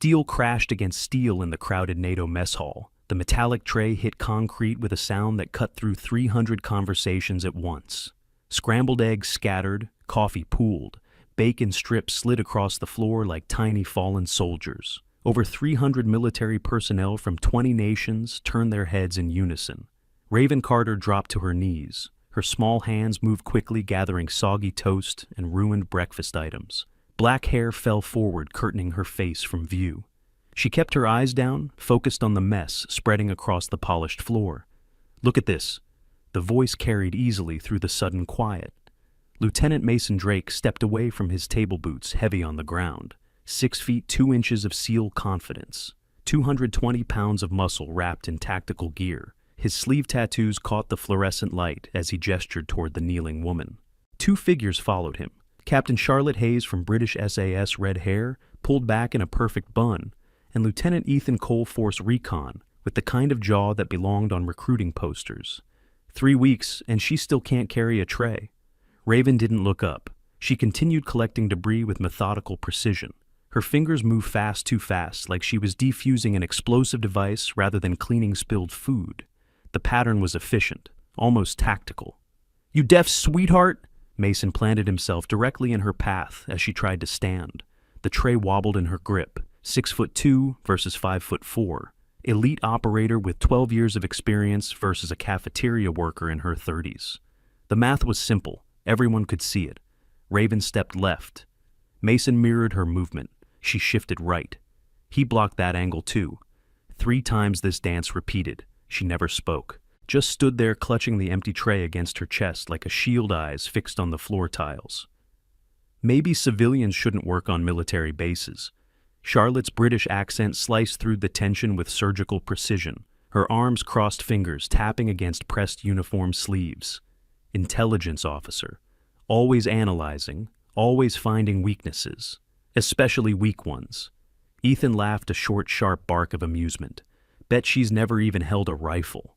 Steel crashed against steel in the crowded NATO mess hall. The metallic tray hit concrete with a sound that cut through 300 conversations at once. Scrambled eggs scattered, coffee pooled. Bacon strips slid across the floor like tiny fallen soldiers. Over 300 military personnel from 20 nations turned their heads in unison. Raven Carter dropped to her knees. Her small hands moved quickly, gathering soggy toast and ruined breakfast items. Black hair fell forward, curtaining her face from view. She kept her eyes down, focused on the mess spreading across the polished floor. "Look at this." The voice carried easily through the sudden quiet. Lieutenant Mason Drake stepped away from his table boots, heavy on the ground. 6 feet 2 inches of SEAL confidence. 220 pounds of muscle wrapped in tactical gear. His sleeve tattoos caught the fluorescent light as he gestured toward the kneeling woman. 2 figures followed him. Captain Charlotte Hayes from British SAS, red hair, pulled back in a perfect bun, and Lieutenant Ethan Cole, Force Recon, with the kind of jaw that belonged on recruiting posters. 3 weeks, and she still can't carry a tray. Raven didn't look up. She continued collecting debris with methodical precision. Her fingers moved fast, too fast, like she was defusing an explosive device rather than cleaning spilled food. The pattern was efficient, almost tactical. "You deaf sweetheart!" Mason planted himself directly in her path as she tried to stand. The tray wobbled in her grip. 6'2" versus 5'4". Elite operator with 12 years of experience versus a cafeteria worker in her 30s. The math was simple. Everyone could see it. Raven stepped left. Mason mirrored her movement. She shifted right. He blocked that angle too. 3 times this dance repeated. She never spoke. Just stood there clutching the empty tray against her chest like a shield, eyes fixed on the floor tiles. Maybe civilians shouldn't work on military bases. Charlotte's British accent sliced through the tension with surgical precision. Her arms crossed fingers, tapping against pressed uniform sleeves. Intelligence officer. Always analyzing, always finding weaknesses, especially weak ones. Ethan laughed a short, sharp bark of amusement. Bet she's never even held a rifle.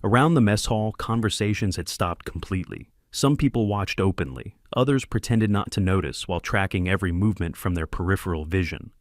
Around the mess hall, conversations had stopped completely. Some people watched openly. Others pretended not to notice while tracking every movement from their peripheral vision.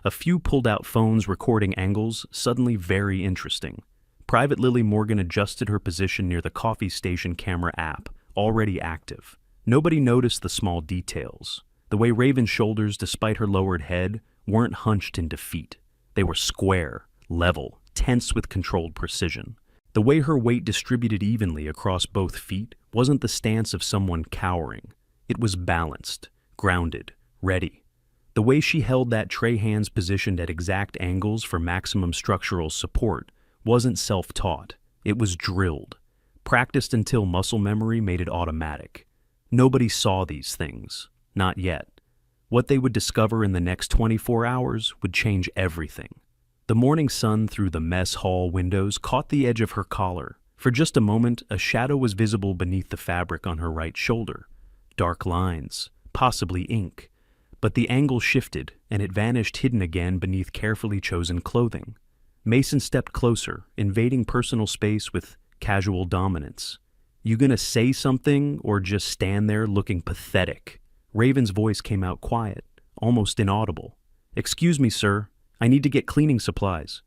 A few pulled out phones recording angles, suddenly very interesting. Private Lily Morgan adjusted her position near the coffee station camera app, already active. Nobody noticed the small details. The way Raven's shoulders, despite her lowered head, weren't hunched in defeat. They were square, level, tense with controlled precision. The way her weight distributed evenly across both feet wasn't the stance of someone cowering. It was balanced, grounded, ready. The way she held that tray, hands positioned at exact angles for maximum structural support, wasn't self-taught. It was drilled, practiced until muscle memory made it automatic. Nobody saw these things, not yet. What they would discover in the next 24 hours would change everything. The morning sun through the mess hall windows caught the edge of her collar. For just a moment, a shadow was visible beneath the fabric on her right shoulder. Dark lines, possibly ink. But the angle shifted, and it vanished hidden again beneath carefully chosen clothing. Mason stepped closer, invading personal space with casual dominance. "You gonna say something, or just stand there looking pathetic?" Raven's voice came out quiet, almost inaudible. "Excuse me, sir. I need to get cleaning supplies."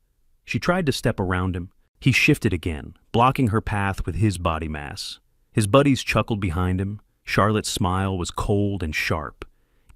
She tried to step around him. He shifted again, blocking her path with his body mass. His buddies chuckled behind him. Charlotte's smile was cold and sharp.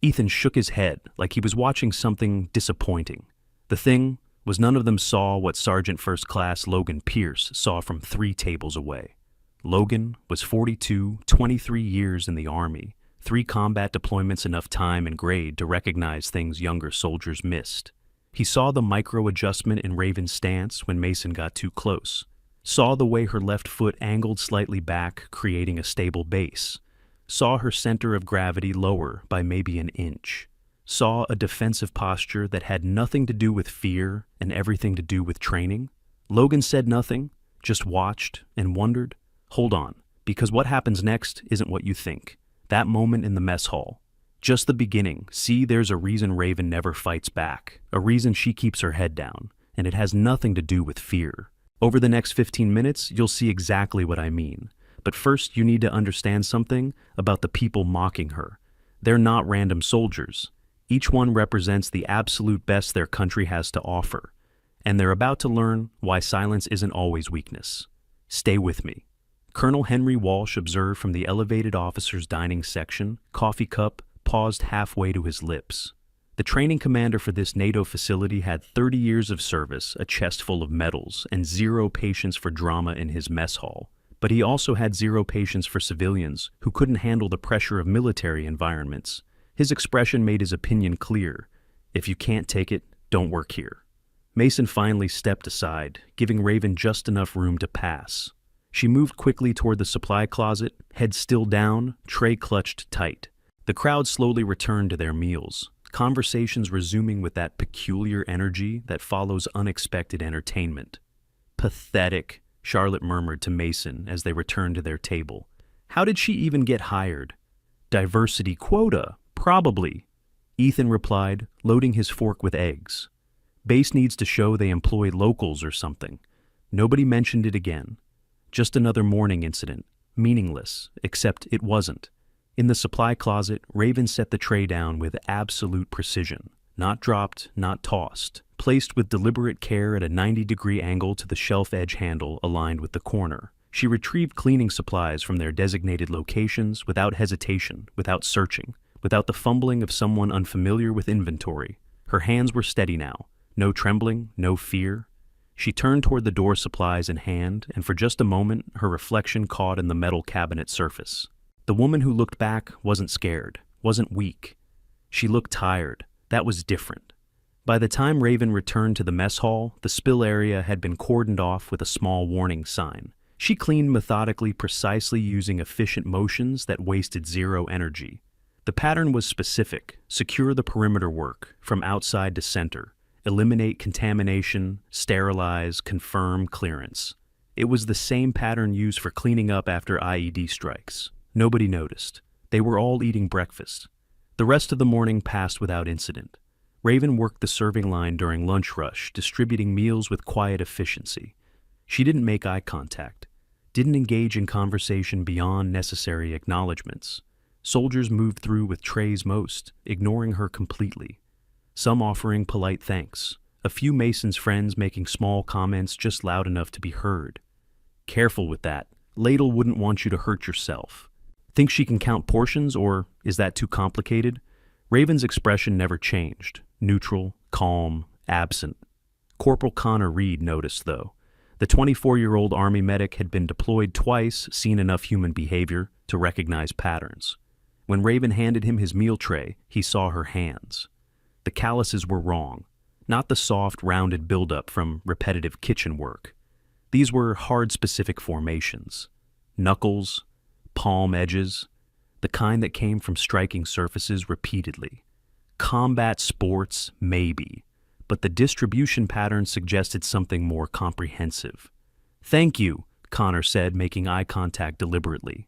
Ethan shook his head like he was watching something disappointing. The thing was, none of them saw what Sergeant First Class Logan Pierce saw from 3 tables away. Logan was 42, 23 years in the Army, 3 combat deployments, enough time and grade to recognize things younger soldiers missed. He saw the micro-adjustment in Raven's stance when Mason got too close. Saw the way her left foot angled slightly back, creating a stable base. Saw her center of gravity lower by maybe an inch. Saw a defensive posture that had nothing to do with fear and everything to do with training. Logan said nothing, just watched and wondered. Hold on, because what happens next isn't what you think. That moment in the mess hall. Just the beginning. See, there's a reason Raven never fights back. A reason she keeps her head down. And it has nothing to do with fear. Over the next 15 minutes, you'll see exactly what I mean. But first, you need to understand something about the people mocking her. They're not random soldiers. Each one represents the absolute best their country has to offer, and they're about to learn why silence isn't always weakness. Stay with me. Colonel Henry Walsh observed from the elevated officers' dining section, coffee cup paused halfway to his lips. The training commander for this NATO facility had 30 years of service, a chest full of medals, and zero patience for drama in his mess hall. But he also had zero patience for civilians who couldn't handle the pressure of military environments. His expression made his opinion clear. If you can't take it, don't work here. Mason finally stepped aside, giving Raven just enough room to pass. She moved quickly toward the supply closet, head still down, tray clutched tight. The crowd slowly returned to their meals, conversations resuming with that peculiar energy that follows unexpected entertainment. Pathetic, Charlotte murmured to Mason as they returned to their table. How did she even get hired? Diversity quota, probably. Ethan replied, loading his fork with eggs. Base needs to show they employ locals or something. Nobody mentioned it again. Just another morning incident, meaningless, except it wasn't. In the supply closet, Raven set the tray down with absolute precision. Not dropped, not tossed. Placed with deliberate care at a 90-degree angle to the shelf edge handle aligned with the corner. She retrieved cleaning supplies from their designated locations without hesitation, without searching, without the fumbling of someone unfamiliar with inventory. Her hands were steady now. No trembling, no fear. She turned toward the door, supplies in hand, and for just a moment, her reflection caught in the metal cabinet surface. The woman who looked back wasn't scared, wasn't weak. She looked tired. That was different. By the time Raven returned to the mess hall, the spill area had been cordoned off with a small warning sign. She cleaned methodically, precisely using efficient motions that wasted zero energy. The pattern was specific: secure the perimeter work, from outside to center, eliminate contamination, sterilize, confirm clearance. It was the same pattern used for cleaning up after IED strikes. Nobody noticed. They were all eating breakfast. The rest of the morning passed without incident. Raven worked the serving line during lunch rush, distributing meals with quiet efficiency. She didn't make eye contact, didn't engage in conversation beyond necessary acknowledgments. Soldiers moved through with trays, most ignoring her completely, some offering polite thanks, a few Mason's friends making small comments just loud enough to be heard. Careful with that. Ladle wouldn't want you to hurt yourself. Think she can count portions, or is that too complicated? Raven's expression never changed. Neutral, calm, absent. Corporal Connor Reed noticed, though. The 24-year-old Army medic had been deployed twice, seen enough human behavior to recognize patterns. When Raven handed him his meal tray, he saw her hands. The calluses were wrong, not the soft, rounded buildup from repetitive kitchen work. These were hard, specific formations. Knuckles, palm edges, the kind that came from striking surfaces repeatedly. Combat sports, maybe, but the distribution pattern suggested something more comprehensive. "Thank you," Connor said, making eye contact deliberately.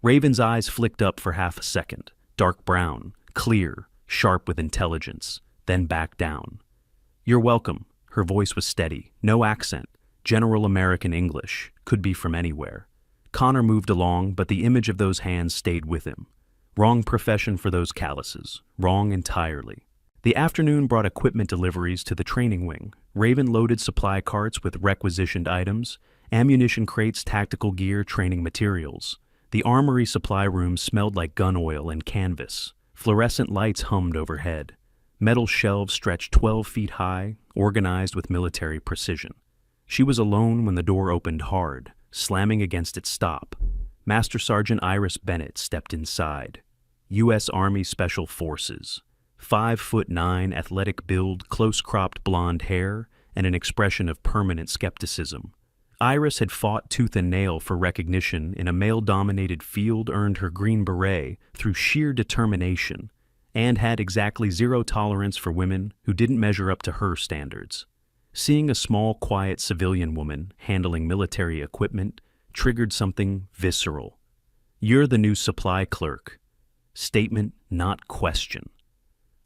Raven's eyes flicked up for half a second, dark brown, clear, sharp with intelligence, then back down. "You're welcome." Her voice was steady, no accent, general American English, could be from anywhere. Connor moved along, but the image of those hands stayed with him. Wrong profession for those calluses, wrong entirely. The afternoon brought equipment deliveries to the training wing. Raven loaded supply carts with requisitioned items, ammunition crates, tactical gear, training materials. The armory supply room smelled like gun oil and canvas. Fluorescent lights hummed overhead. Metal shelves stretched 12 feet high, organized with military precision. She was alone when the door opened hard, slamming against its stop. Master Sergeant Iris Bennett stepped inside. U.S. Army Special Forces. 5'9", athletic build, close-cropped blonde hair, and an expression of permanent skepticism. Iris had fought tooth and nail for recognition in a male-dominated field, earned her Green Beret through sheer determination, and had exactly zero tolerance for women who didn't measure up to her standards. Seeing a small, quiet civilian woman handling military equipment triggered something visceral. "You're the new supply clerk." Statement, not question.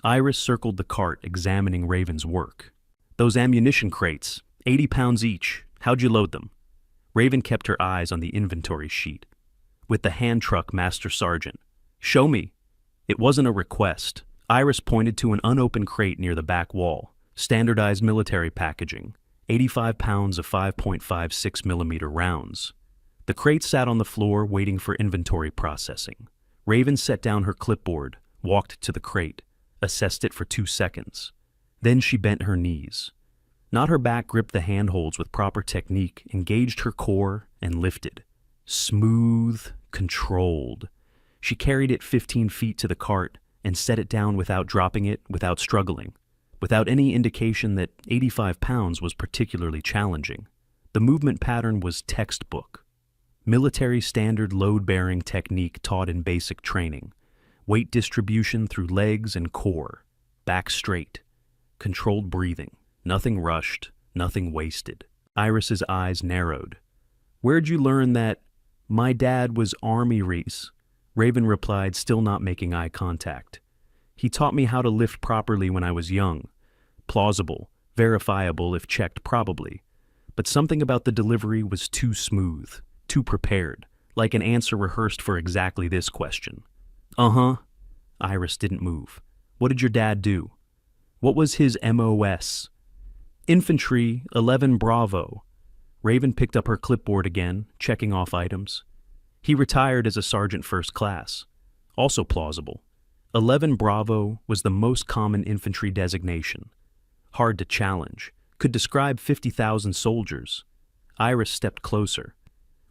Iris circled the cart, examining Raven's work. "Those ammunition crates, 80 pounds each. How'd you load them?" Raven kept her eyes on the inventory sheet. "With the hand truck, Master Sergeant." "Show me." It wasn't a request. Iris pointed to an unopened crate near the back wall. Standardized military packaging. 85 pounds of 5.56mm rounds. The crate sat on the floor waiting for inventory processing. Raven set down her clipboard, walked to the crate, assessed it for 2 seconds. Then she bent her knees. Not her back gripped the handholds with proper technique, engaged her core, and lifted. Smooth, controlled. She carried it 15 feet to the cart and set it down without dropping it, without struggling, without any indication that 85 pounds was particularly challenging. The movement pattern was textbook. Military standard load-bearing technique taught in basic training. Weight distribution through legs and core. Back straight. Controlled breathing. Nothing rushed, nothing wasted. Iris's eyes narrowed. "Where'd you learn that?" "My dad was Army Reese," Raven replied, still not making eye contact. "He taught me how to lift properly when I was young. Plausible, verifiable if checked probably. But something about the delivery was too smooth, too prepared, like an answer rehearsed for exactly this question." "Uh-huh." Iris didn't move. "What did your dad do?" "What was his MOS?" "Infantry, 11 Bravo." Raven picked up her clipboard again, checking off items. "He retired as a sergeant first class." Also plausible. 11 Bravo was the most common infantry designation. Hard to challenge. Could describe 50,000 soldiers. Iris stepped closer.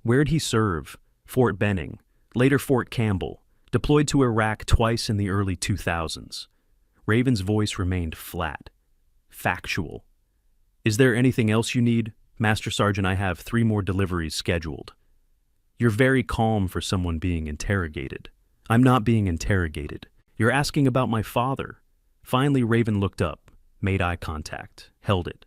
"Where'd he serve?" "Fort Benning. Later Fort Campbell. Deployed to Iraq twice in the early 2000s. Raven's voice remained flat. Factual. "Is there anything else you need?" "Master Sergeant, I have 3 more deliveries scheduled." "You're very calm for someone being interrogated." "I'm not being interrogated. You're asking about my father." Finally, Raven looked up, made eye contact, held it.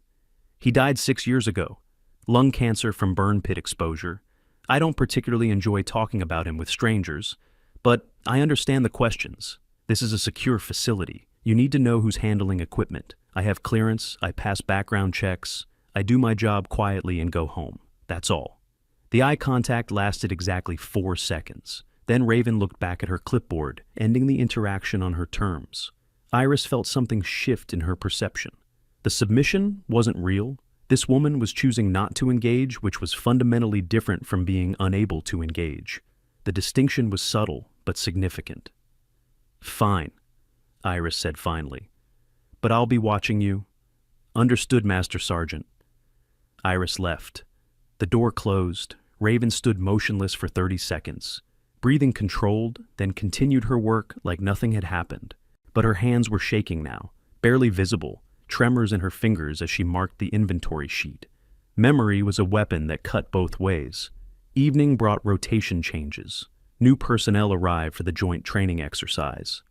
"He died 6 years ago. Lung cancer from burn pit exposure. I don't particularly enjoy talking about him with strangers, but I understand the questions. This is a secure facility. You need to know who's handling equipment. I have clearance, I pass background checks, I do my job quietly and go home. That's all." The eye contact lasted exactly 4 seconds. Then Raven looked back at her clipboard, ending the interaction on her terms. Iris felt something shift in her perception. The submission wasn't real. This woman was choosing not to engage, which was fundamentally different from being unable to engage. The distinction was subtle, but significant. "Fine," Iris said finally. "But I'll be watching you." "Understood, Master Sergeant." Iris left. The door closed. Raven stood motionless for 30 seconds. Breathing controlled, then continued her work like nothing had happened. But her hands were shaking now, barely visible, tremors in her fingers as she marked the inventory sheet. Memory was a weapon that cut both ways. Evening brought rotation changes. New personnel arrived for the joint training exercise.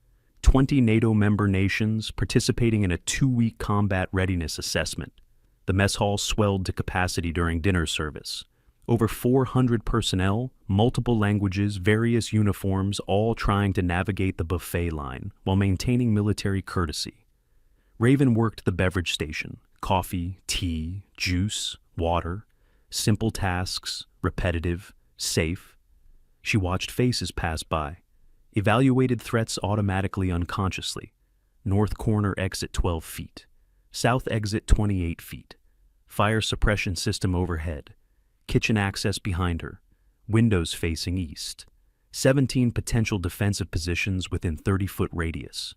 20 NATO member nations participating in a 2-week combat readiness assessment. The mess hall swelled to capacity during dinner service. Over 400 personnel, multiple languages, various uniforms, all trying to navigate the buffet line while maintaining military courtesy. Raven worked the beverage station. Coffee, tea, juice, water. Simple tasks, repetitive, safe. She watched faces pass by. Evaluated threats automatically unconsciously. North corner exit 12 feet. South exit 28 feet. Fire suppression system overhead. Kitchen access behind her. Windows facing east. 17 potential defensive positions within 30-foot radius.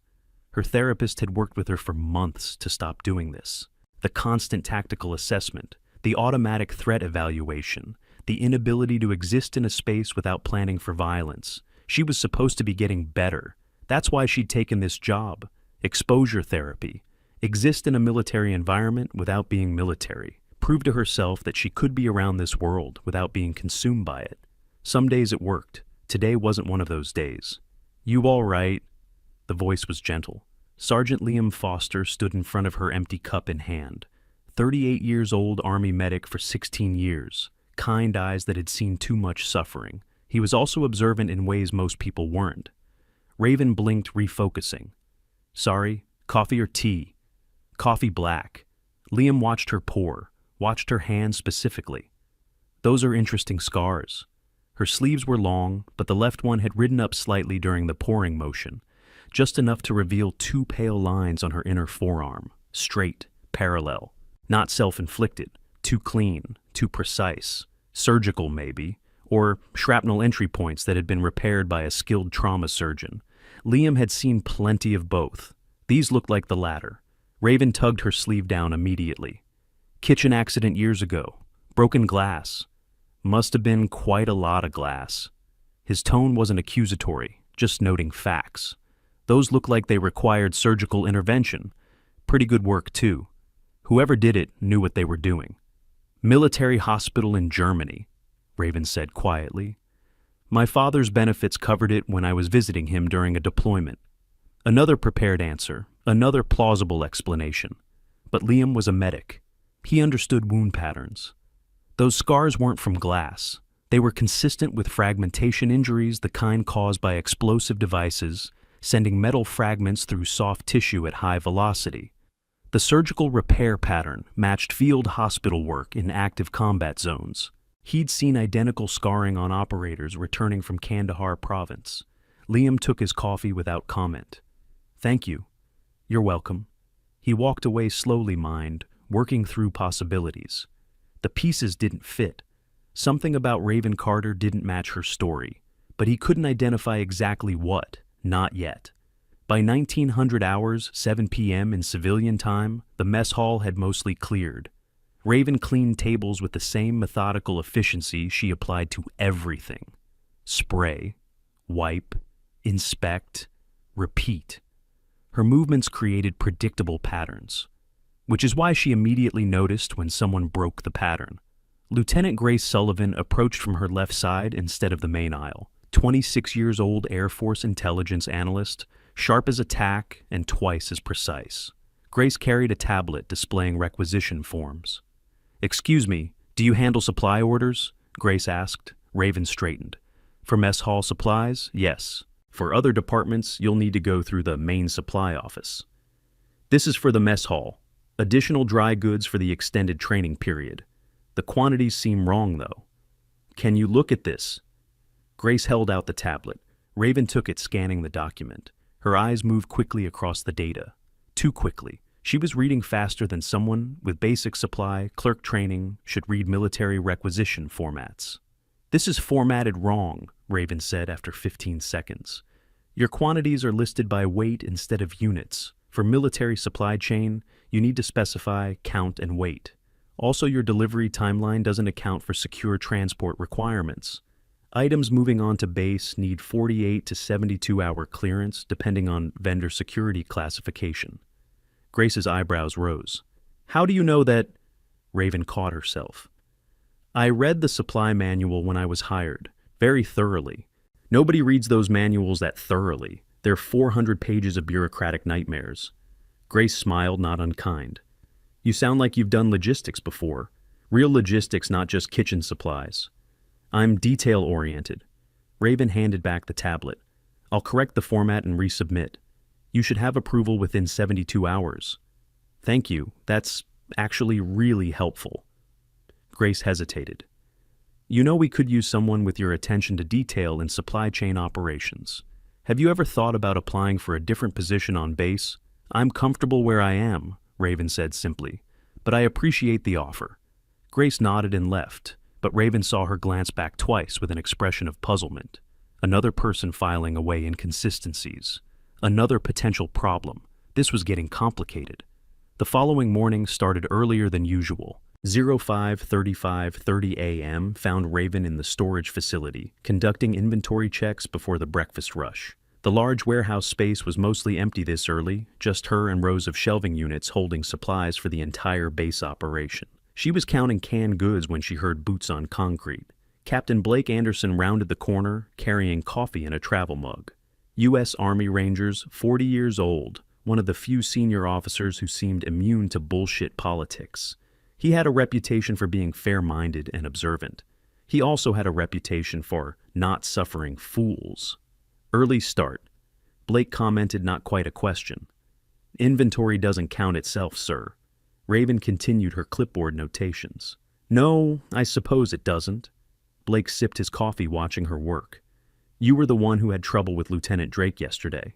Her therapist had worked with her for months to stop doing this. The constant tactical assessment, the automatic threat evaluation, the inability to exist in a space without planning for violence. She was supposed to be getting better. That's why she'd taken this job. Exposure therapy. Exist in a military environment without being military. Prove to herself that she could be around this world without being consumed by it. Some days it worked. Today wasn't one of those days. "You all right?" The voice was gentle. Sergeant Liam Foster stood in front of her, empty cup in hand. 38 years old, Army medic for 16 years. Kind eyes that had seen too much suffering. He was also observant in ways most people weren't. Raven blinked, refocusing. "Sorry, coffee or tea?" "Coffee black." Liam watched her pour, watched her hand specifically. "Those are interesting scars." Her sleeves were long, but the left one had ridden up slightly during the pouring motion. just enough to reveal two pale lines on her inner forearm, straight, parallel, not self-inflicted, too clean, too precise, surgical maybe, or shrapnel entry points that had been repaired by a skilled trauma surgeon. Liam had seen plenty of both. These looked like the latter. Raven tugged her sleeve down immediately. Kitchen accident years ago. Broken glass. Must have been quite a lot of glass. His tone wasn't accusatory, just noting facts. Those looked like they required surgical intervention. Pretty good work, too. Whoever did it knew what they were doing. Military hospital in Germany, Raven said quietly. My father's benefits covered it when I was visiting him during a deployment. Another prepared answer, another plausible explanation. But Liam was a medic. He understood wound patterns. Those scars weren't from glass. They were consistent with fragmentation injuries, the kind caused by explosive devices, sending metal fragments through soft tissue at high velocity. The surgical repair pattern matched field hospital work in active combat zones. He'd seen identical scarring on operators returning from Kandahar province. Liam took his coffee without comment. Thank you. You're welcome. He walked away slowly, working through possibilities. The pieces didn't fit. Something about Raven Carter didn't match her story, but he couldn't identify exactly what, not yet. By 1900 hours, 7 p.m. in civilian time, the mess hall had mostly cleared. Raven cleaned tables with the same methodical efficiency she applied to everything. Spray, wipe, inspect, repeat. Her movements created predictable patterns, which is why she immediately noticed when someone broke the pattern. Lieutenant Grace Sullivan approached from her left side instead of the main aisle. 26 years old Air Force intelligence analyst, sharp as a tack and twice as precise. Grace carried a tablet displaying requisition forms. Excuse me, do you handle supply orders? Grace asked. Raven straightened. For mess hall supplies, yes. For other departments, you'll need to go through the main supply office. This is for the mess hall. Additional dry goods for the extended training period. The quantities seem wrong, though. Can you look at this? Grace held out the tablet. Raven took it, scanning the document. Her eyes moved quickly across the data. Too quickly. She was reading faster than someone with basic supply, clerk training, should read military requisition formats. This is formatted wrong, Raven said after 15 seconds. Your quantities are listed by weight instead of units. For military supply chain, you need to specify count and weight. Also, your delivery timeline doesn't account for secure transport requirements. Items moving on to base need 48 to 72-hour clearance depending on vendor security classification. Grace's eyebrows rose. How do you know that? Raven caught herself. I read the supply manual when I was hired, very thoroughly. Nobody reads those manuals that thoroughly. They're 400 pages of bureaucratic nightmares. Grace smiled, not unkind. You sound like you've done logistics before. Real logistics, not just kitchen supplies. I'm detail-oriented. Raven handed back the tablet. I'll correct the format and resubmit. You should have approval within 72 hours. Thank you. That's actually really helpful. Grace hesitated. You know we could use someone with your attention to detail in supply chain operations. Have you ever thought about applying for a different position on base? I'm comfortable where I am, Raven said simply, but I appreciate the offer. Grace nodded and left, but Raven saw her glance back twice with an expression of puzzlement. Another person filing away inconsistencies. Another potential problem. This was getting complicated. The following morning started earlier than usual. 05:35:30 a.m. found Raven in the storage facility, conducting inventory checks before the breakfast rush. The large warehouse space was mostly empty this early, just her and rows of shelving units holding supplies for the entire base operation. She was counting canned goods when she heard boots on concrete. Captain Blake Anderson rounded the corner, carrying coffee in a travel mug. U.S. Army Rangers, 40 years old, one of the few senior officers who seemed immune to bullshit politics. He had a reputation for being fair-minded and observant. He also had a reputation for not suffering fools. Early start. Blake commented, not quite a question. Inventory doesn't count itself, sir. Raven continued her clipboard notations. No, I suppose it doesn't. Blake sipped his coffee, watching her work. You were the one who had trouble with Lieutenant Drake yesterday.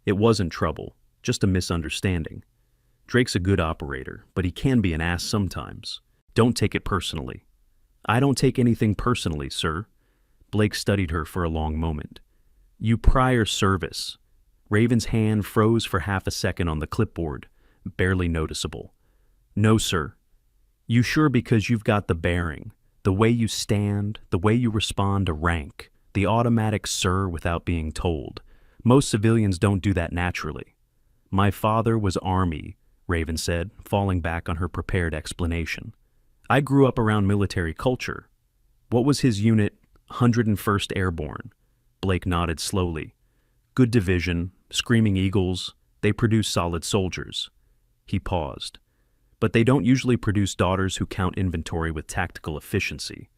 It wasn't trouble, just a misunderstanding. Drake's a good operator, but he can be an ass sometimes. Don't take it personally. I don't take anything personally, sir. Blake studied her for a long moment. You prior service. Raven's hand froze for half a second on the clipboard, barely noticeable. No, sir. You sure? Because you've got the bearing, the way you stand, the way you respond to rank, the automatic sir without being told. Most civilians don't do that naturally. My father was Army, Raven said, falling back on her prepared explanation. I grew up around military culture. What was his unit? 101st Airborne. Blake nodded slowly. Good division, Screaming Eagles, they produce solid soldiers. He paused. But they don't usually produce daughters who count inventory with tactical efficiency.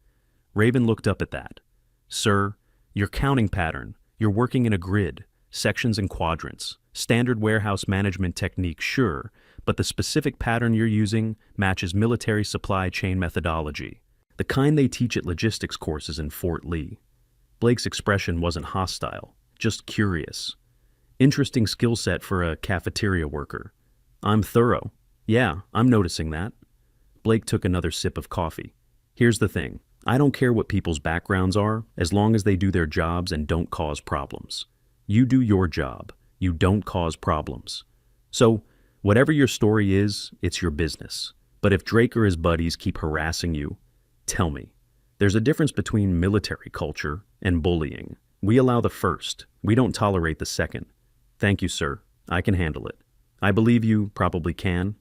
Raven looked up at that. Sir, your counting pattern, you're working in a grid, sections and quadrants, standard warehouse management technique, sure, but the specific pattern you're using matches military supply chain methodology, the kind they teach at logistics courses in Fort Lee. Blake's expression wasn't hostile, just curious. Interesting skill set for a cafeteria worker. I'm thorough. Yeah, I'm noticing that. Blake took another sip of coffee. Here's the thing. I don't care what people's backgrounds are, as long as they do their jobs and don't cause problems. You do your job. You don't cause problems. So, whatever your story is, it's your business. But if Drake or his buddies keep harassing you, tell me. There's a difference between military culture and bullying. We allow the first. We don't tolerate the second. Thank you, sir. I can handle it. I believe you probably can.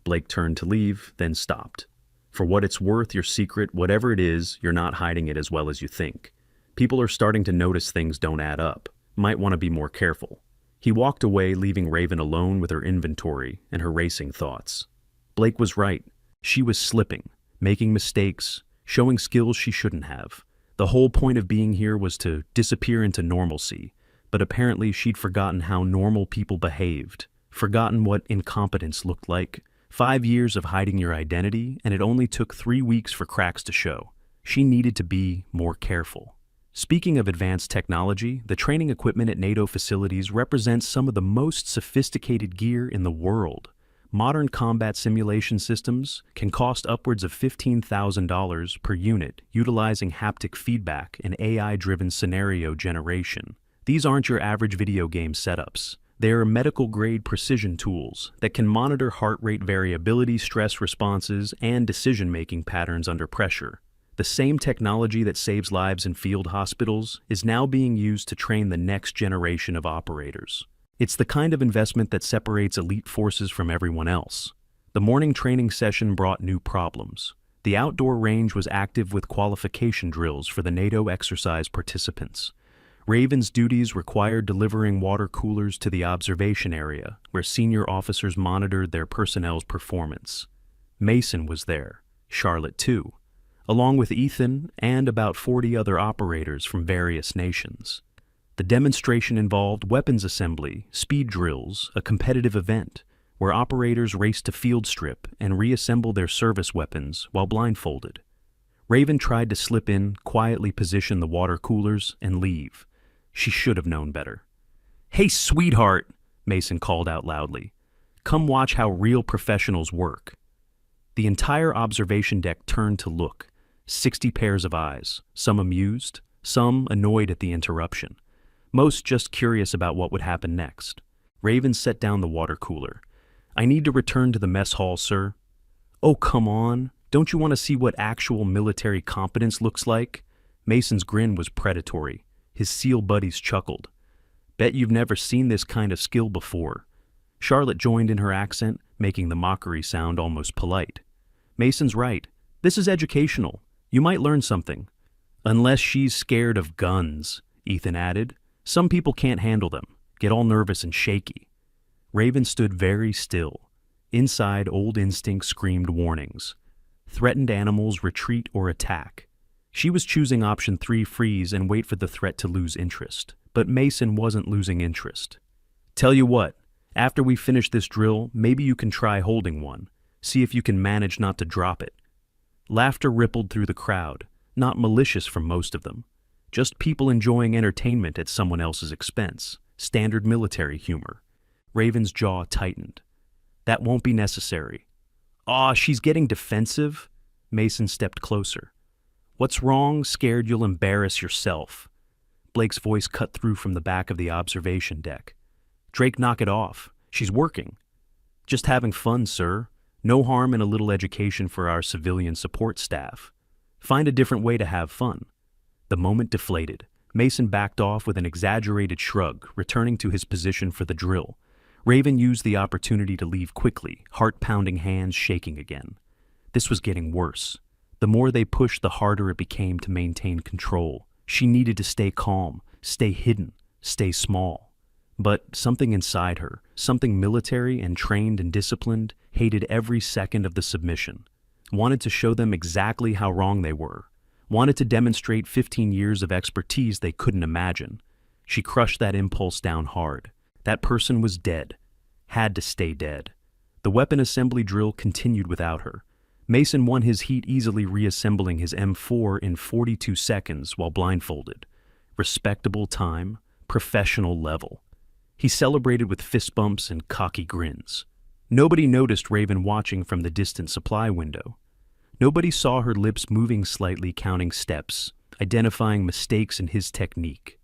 Blake turned to leave, then stopped. For what it's worth, your secret, whatever it is, you're not hiding it as well as you think. People are starting to notice things don't add up. Might want to be more careful. He walked away, leaving Raven alone with her inventory and her racing thoughts. Blake was right. She was slipping, making mistakes, showing skills she shouldn't have. The whole point of being here was to disappear into normalcy, but apparently she'd forgotten how normal people behaved, forgotten what incompetence looked like. 5 years of hiding your identity, and it only took 3 weeks for cracks to show. She needed to be more careful. Speaking of advanced technology, the training equipment at NATO facilities represents some of the most sophisticated gear in the world. Modern combat simulation systems can cost upwards of $15,000 per unit, utilizing haptic feedback and AI-driven scenario generation. These aren't your average video game setups. They are medical-grade precision tools that can monitor heart rate variability, stress responses, and decision-making patterns under pressure. The same technology that saves lives in field hospitals is now being used to train the next generation of operators. It's the kind of investment that separates elite forces from everyone else. The morning training session brought new problems. The outdoor range was active with qualification drills for the NATO exercise participants. Raven's duties required delivering water coolers to the observation area, where senior officers monitored their personnel's performance. Mason was there, Charlotte too, along with Ethan and about 40 other operators from various nations. The demonstration involved weapons assembly, speed drills, a competitive event, where operators raced to field strip and reassemble their service weapons while blindfolded. Raven tried to slip in, quietly position the water coolers, and leave. She should have known better. "Hey, sweetheart," Mason called out loudly. "Come watch how real professionals work." The entire observation deck turned to look. 60 pairs of eyes, some amused, some annoyed at the interruption. Most just curious about what would happen next. Raven set down the water cooler. "I need to return to the mess hall, sir." "Oh, come on. Don't you want to see what actual military competence looks like?" Mason's grin was predatory. His SEAL buddies chuckled. "Bet you've never seen this kind of skill before." Charlotte joined in her accent, making the mockery sound almost polite. "Mason's right. This is educational. You might learn something." "Unless she's scared of guns," Ethan added. "Some people can't handle them, get all nervous and shaky." Raven stood very still. Inside, old instincts screamed warnings. Threatened animals retreat or attack. She was choosing option 3, freeze and wait for the threat to lose interest. But Mason wasn't losing interest. "Tell you what, after we finish this drill, maybe you can try holding one. See if you can manage not to drop it." Laughter rippled through the crowd, not malicious from most of them. Just people enjoying entertainment at someone else's expense. Standard military humor. Raven's jaw tightened. That won't be necessary. Aw, she's getting defensive. Mason stepped closer. What's wrong? Scared you'll embarrass yourself. Blake's voice cut through from the back of the observation deck. Drake, knock it off. She's working. Just having fun, sir. No harm in a little education for our civilian support staff. Find a different way to have fun. The moment deflated. Mason backed off with an exaggerated shrug, returning to his position for the drill. Raven used the opportunity to leave quickly, heart-pounding hands shaking again. This was getting worse. The more they pushed, the harder it became to maintain control. She needed to stay calm, stay hidden, stay small. But something inside her, something military and trained and disciplined, hated every second of the submission. Wanted to show them exactly how wrong they were. Wanted to demonstrate 15 years of expertise they couldn't imagine. She crushed that impulse down hard. That person was dead. Had to stay dead. The weapon assembly drill continued without her. Mason won his heat easily reassembling his M4 in 42 seconds while blindfolded. Respectable time, professional level. He celebrated with fist bumps and cocky grins. Nobody noticed Raven watching from the distant supply window. Nobody saw her lips moving slightly, counting steps, identifying mistakes in his technique.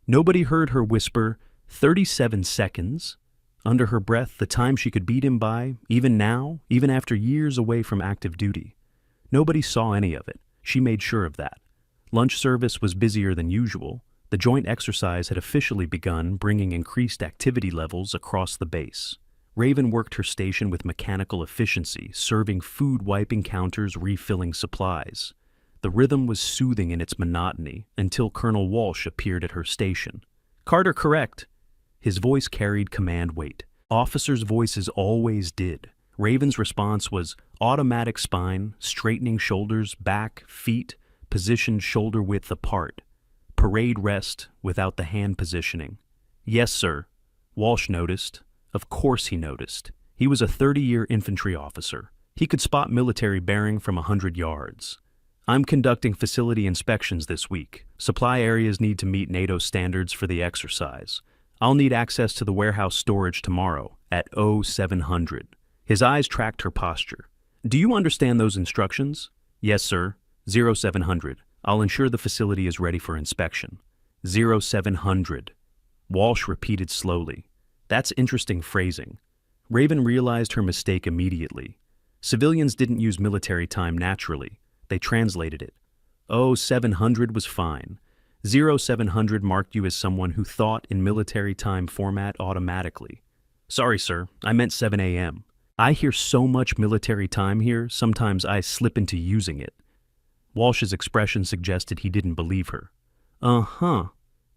Nobody heard her whisper, 37 seconds, under her breath, the time she could beat him by, even now, even after years away from active duty. Nobody saw any of it. She made sure of that. Lunch service was busier than usual. The joint exercise had officially begun, bringing increased activity levels across the base. Raven worked her station with mechanical efficiency, serving food, wiping counters, refilling supplies. The rhythm was soothing in its monotony until Colonel Walsh appeared at her station. "Carter, correct." His voice carried command weight. Officers' voices always did. Raven's response was automatic spine, straightening shoulders, back, feet, positioned shoulder width apart. Parade rest without the hand positioning. "Yes, sir." Walsh noticed. Of course he noticed. He was a 30-year infantry officer. He could spot military bearing from 100 yards. "I'm conducting facility inspections this week. Supply areas need to meet NATO standards for the exercise. I'll need access to the warehouse storage tomorrow at 0700. His eyes tracked her posture. "Do you understand those instructions?" "Yes, sir." 0700. "I'll ensure the facility is ready for inspection." 0700. Walsh repeated slowly. That's interesting phrasing. Raven realized her mistake immediately. Civilians didn't use military time naturally. They translated it. 0700 was fine. 0700 marked you as someone who thought in military time format automatically. "Sorry, sir. I meant 7 a.m. I hear so much military time here, sometimes I slip into using it." Walsh's expression suggested he didn't believe her. "Uh-huh.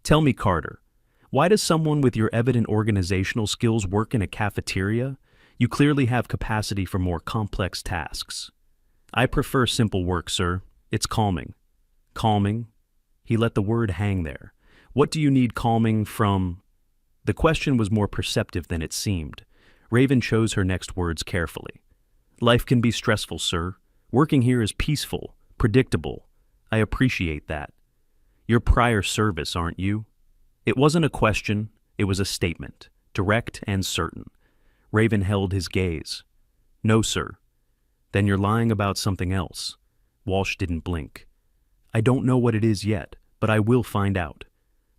Tell me, Carter. Why does someone with your evident organizational skills work in a cafeteria? You clearly have capacity for more complex tasks." "I prefer simple work, sir. It's calming." "Calming?" He let the word hang there. "What do you need calming from?" The question was more perceptive than it seemed. Raven chose her next words carefully. "Life can be stressful, sir. Working here is peaceful, predictable. I appreciate that. You're prior service, aren't you?" It wasn't a question, it was a statement, direct and certain. Raven held his gaze. "No, sir." "Then you're lying about something else." Walsh didn't blink. "I don't know what it is yet, but I will find out.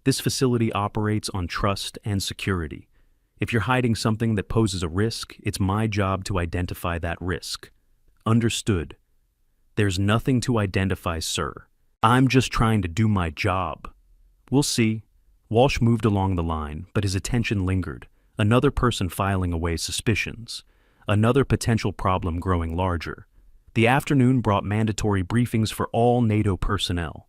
This facility operates on trust and security. If you're hiding something that poses a risk, it's my job to identify that risk." "Understood." "There's nothing to identify, sir. I'm just trying to do my job." "We'll see." Walsh moved along the line, but his attention lingered. Another person filing away suspicions. Another potential problem growing larger. The afternoon brought mandatory briefings for all NATO personnel.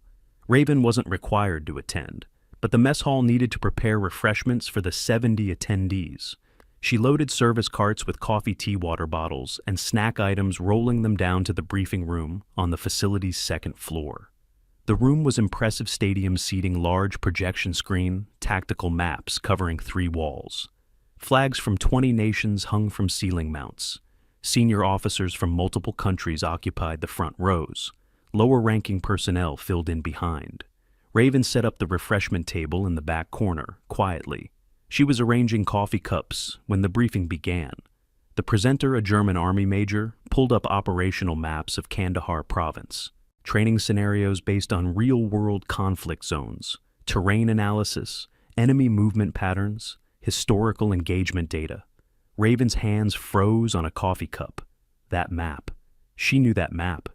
Raven wasn't required to attend, but the mess hall needed to prepare refreshments for the 70 attendees. She loaded service carts with coffee tea water bottles and snack items, rolling them down to the briefing room on the facility's second floor. The room was impressive stadium seating, large projection screen, tactical maps covering 3 walls. Flags from 20 nations hung from ceiling mounts. Senior officers from multiple countries occupied the front rows. Lower-ranking personnel filled in behind. Raven set up the refreshment table in the back corner, quietly. She was arranging coffee cups when the briefing began. The presenter, a German army major, pulled up operational maps of Kandahar province, training scenarios based on real-world conflict zones, terrain analysis, enemy movement patterns, historical engagement data. Raven's hands froze on a coffee cup. That map. She knew that map.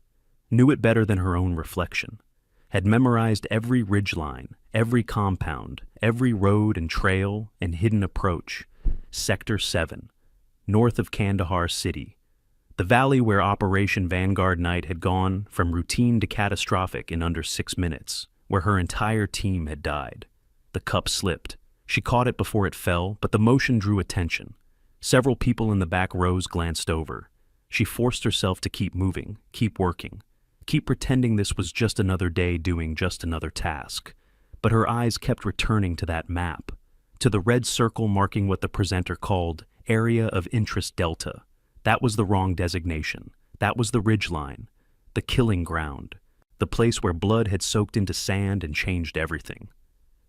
Knew it better than her own reflection. Had memorized every ridgeline, every compound, every road and trail and hidden approach. Sector 7, north of Kandahar City. The valley where Operation Vanguard Night had gone from routine to catastrophic in under 6 minutes, where her entire team had died. The cup slipped. She caught it before it fell, but the motion drew attention. Several people in the back rows glanced over. She forced herself to keep moving, keep working, keep pretending this was just another day doing just another task. But her eyes kept returning to that map, to the red circle marking what the presenter called Area of Interest Delta. That was the wrong designation. That was the ridgeline, the killing ground, the place where blood had soaked into sand and changed everything.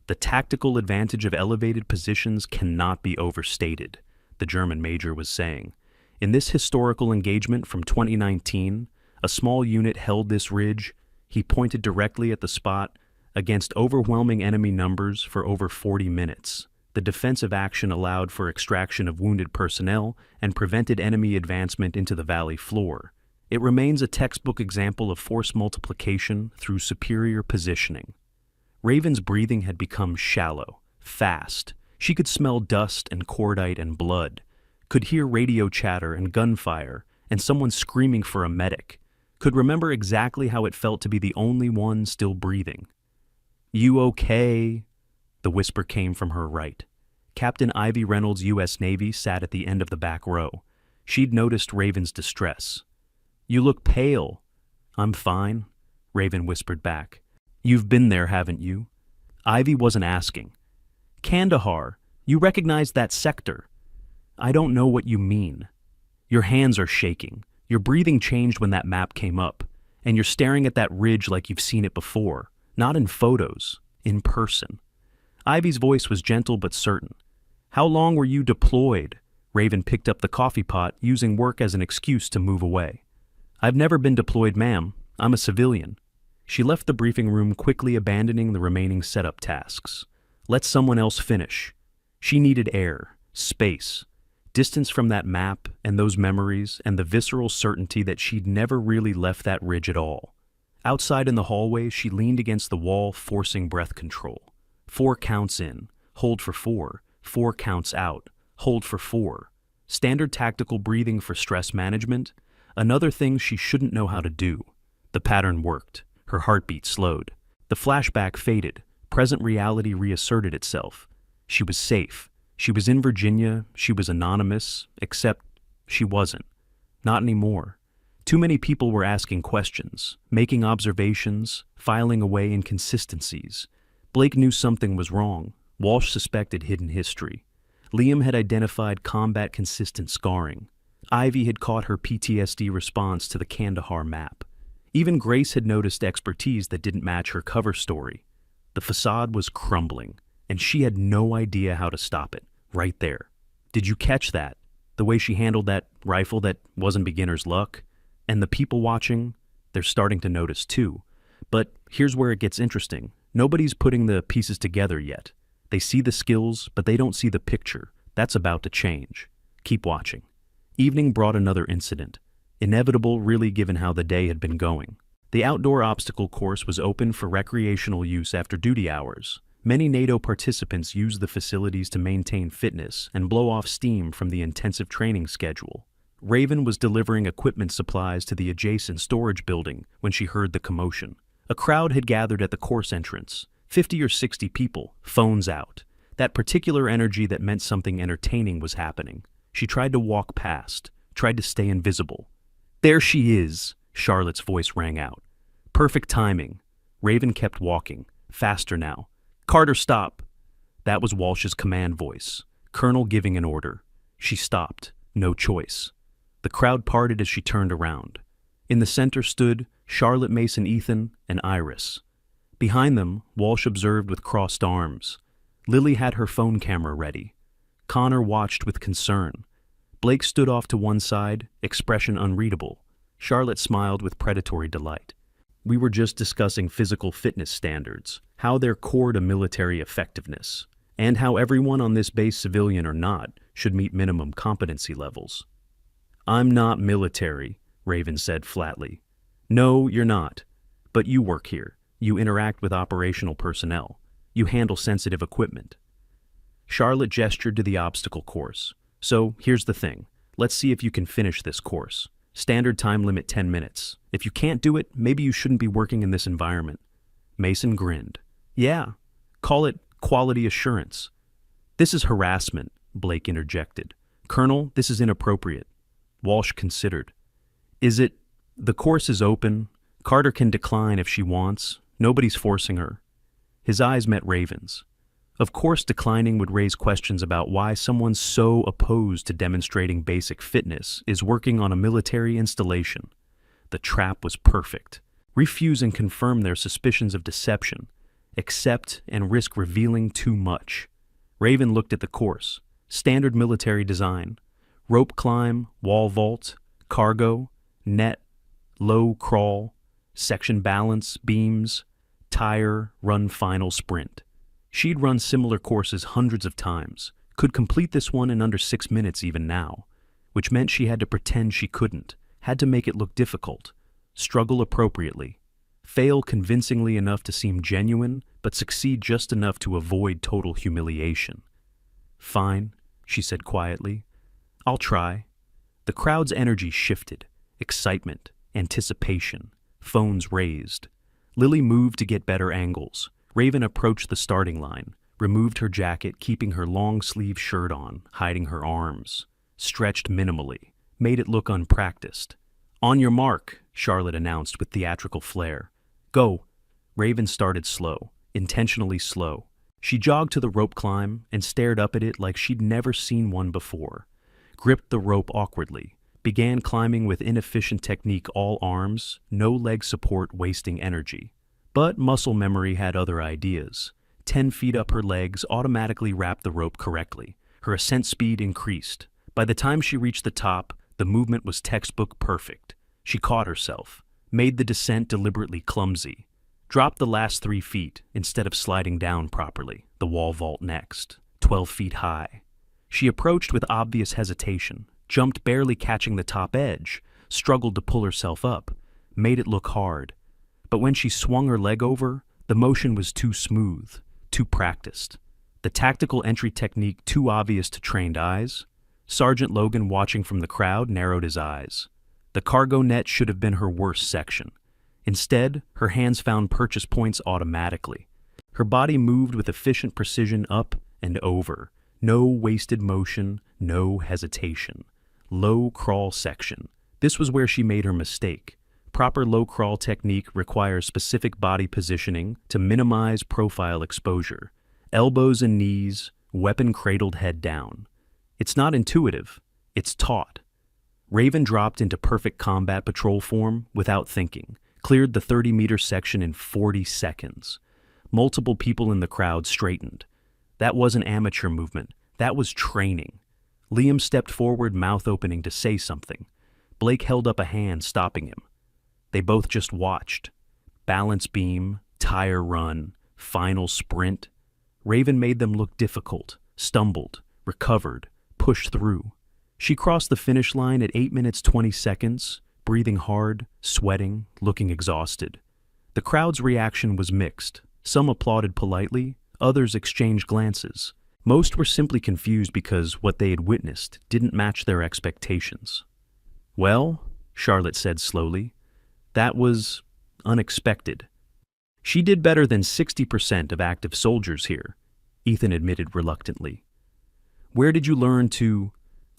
The tactical advantage of elevated positions cannot be overstated, the German major was saying. In this historical engagement from 2019, a small unit held this ridge. He pointed directly at the spot against overwhelming enemy numbers for over 40 minutes. The defensive action allowed for extraction of wounded personnel and prevented enemy advancement into the valley floor. It remains a textbook example of force multiplication through superior positioning. Raven's breathing had become shallow, fast. She could smell dust and cordite and blood, could hear radio chatter and gunfire and someone screaming for a medic, could remember exactly how it felt to be the only one still breathing. "You okay?" The whisper came from her right. Captain Ivy Reynolds, U.S. Navy, sat at the end of the back row. She'd noticed Raven's distress. "You look pale." "I'm fine," Raven whispered back. "You've been there, haven't you?" Ivy wasn't asking. "Kandahar, you recognize that sector?" "I don't know what you mean." "Your hands are shaking. Your breathing changed when that map came up. And you're staring at that ridge like you've seen it before. Not in photos, in person." Ivy's voice was gentle but certain. "How long were you deployed?" Raven picked up the coffee pot, using work as an excuse to move away. "I've never been deployed, ma'am. I'm a civilian." She left the briefing room, quickly abandoning the remaining setup tasks. Let someone else finish. She needed air, space, distance from that map and those memories and the visceral certainty that she'd never really left that ridge at all. Outside in the hallway, she leaned against the wall, forcing breath control. 4 counts in, hold for 4, 4 counts out, hold for 4. Standard tactical breathing for stress management, another thing she shouldn't know how to do. The pattern worked. Her heartbeat slowed. The flashback faded. Present reality reasserted itself. She was safe. She was in Virginia. She was anonymous, except she wasn't. Not anymore. Too many people were asking questions, making observations, filing away inconsistencies. Blake knew something was wrong. Walsh suspected hidden history. Liam had identified combat-consistent scarring. Ivy had caught her PTSD response to the Kandahar map. Even Grace had noticed expertise that didn't match her cover story. The facade was crumbling, and she had no idea how to stop it, right there. Did you catch that? The way she handled that rifle that wasn't beginner's luck? And the people watching, they're starting to notice too. But here's where it gets interesting. Nobody's putting the pieces together yet. They see the skills, but they don't see the picture. That's about to change. Keep watching. Evening brought another incident. Inevitable, really, given how the day had been going. The outdoor obstacle course was open for recreational use after duty hours. Many NATO participants used the facilities to maintain fitness and blow off steam from the intensive training schedule. Raven was delivering equipment supplies to the adjacent storage building when she heard the commotion. A crowd had gathered at the course entrance, 50 or 60 people, phones out. That particular energy that meant something entertaining was happening. She tried to walk past, tried to stay invisible. "There she is," Charlotte's voice rang out. Perfect timing. Raven kept walking, faster now. "Carter, stop." That was Walsh's command voice, Colonel giving an order. She stopped, no choice. The crowd parted as she turned around. In the center stood Charlotte, Mason, Ethan, and Iris. Behind them, Walsh observed with crossed arms. Lily had her phone camera ready. Connor watched with concern. Blake stood off to one side, expression unreadable. Charlotte smiled with predatory delight. We were just discussing physical fitness standards, how they're core to military effectiveness, and how everyone on this base, civilian or not, should meet minimum competency levels. I'm not military, Raven said flatly. No, you're not. But you work here. You interact with operational personnel. You handle sensitive equipment. Charlotte gestured to the obstacle course. So, here's the thing. Let's see if you can finish this course. Standard time limit 10 minutes. If you can't do it, maybe you shouldn't be working in this environment. Mason grinned. Yeah, call it quality assurance. This is harassment, Blake interjected. Colonel, this is inappropriate. Walsh considered. Is it? The course is open. Carter can decline if she wants. Nobody's forcing her. His eyes met Raven's. Of course, declining would raise questions about why someone so opposed to demonstrating basic fitness is working on a military installation. The trap was perfect. Refuse and confirm their suspicions of deception. Accept and risk revealing too much. Raven looked at the course. Standard military design. Rope climb, wall vault, cargo, net, low crawl, section balance, beams, tire, run final sprint. She'd run similar courses hundreds of times, could complete this one in under 6 minutes even now, which meant she had to pretend she couldn't, had to make it look difficult, struggle appropriately, fail convincingly enough to seem genuine, but succeed just enough to avoid total humiliation. Fine, she said quietly. I'll try. The crowd's energy shifted, excitement, anticipation, phones raised. Lily moved to get better angles. Raven approached the starting line, removed her jacket, keeping her long-sleeve shirt on, hiding her arms, stretched minimally, made it look unpracticed. On your mark, Charlotte announced with theatrical flair. Go. Raven started slow, intentionally slow. She jogged to the rope climb and stared up at it like she'd never seen one before, gripped the rope awkwardly, began climbing with inefficient technique, all arms, no leg support, wasting energy. But muscle memory had other ideas. 10 feet up her legs automatically wrapped the rope correctly. Her ascent speed increased. By the time she reached the top, the movement was textbook perfect. She caught herself, made the descent deliberately clumsy, dropped the last 3 feet instead of sliding down properly, the wall vault next, 12 feet high. She approached with obvious hesitation, jumped barely catching the top edge, struggled to pull herself up, made it look hard. But when she swung her leg over, the motion was too smooth, too practiced. The tactical entry technique too obvious to trained eyes. Sergeant Logan, watching from the crowd, narrowed his eyes. The cargo net should have been her worst section. Instead, her hands found purchase points automatically. Her body moved with efficient precision up and over. No wasted motion, no hesitation. Low crawl section. This was where she made her mistake. Proper low crawl technique requires specific body positioning to minimize profile exposure. Elbows and knees, weapon cradled head down. It's not intuitive, it's taught. Raven dropped into perfect combat patrol form without thinking, cleared the 30-meter section in 40 seconds. Multiple people in the crowd straightened. That wasn't amateur movement, that was training. Liam stepped forward, mouth opening to say something. Blake held up a hand, stopping him. They both just watched. Balance beam, tire run, final sprint. Raven made them look difficult, stumbled, recovered, pushed through. She crossed the finish line at 8 minutes 20 seconds, breathing hard, sweating, looking exhausted. The crowd's reaction was mixed. Some applauded politely, others exchanged glances. Most were simply confused because what they had witnessed didn't match their expectations. Well, Charlotte said slowly, that was unexpected. She did better than 60% of active soldiers here, Ethan admitted reluctantly. Where did you learn to...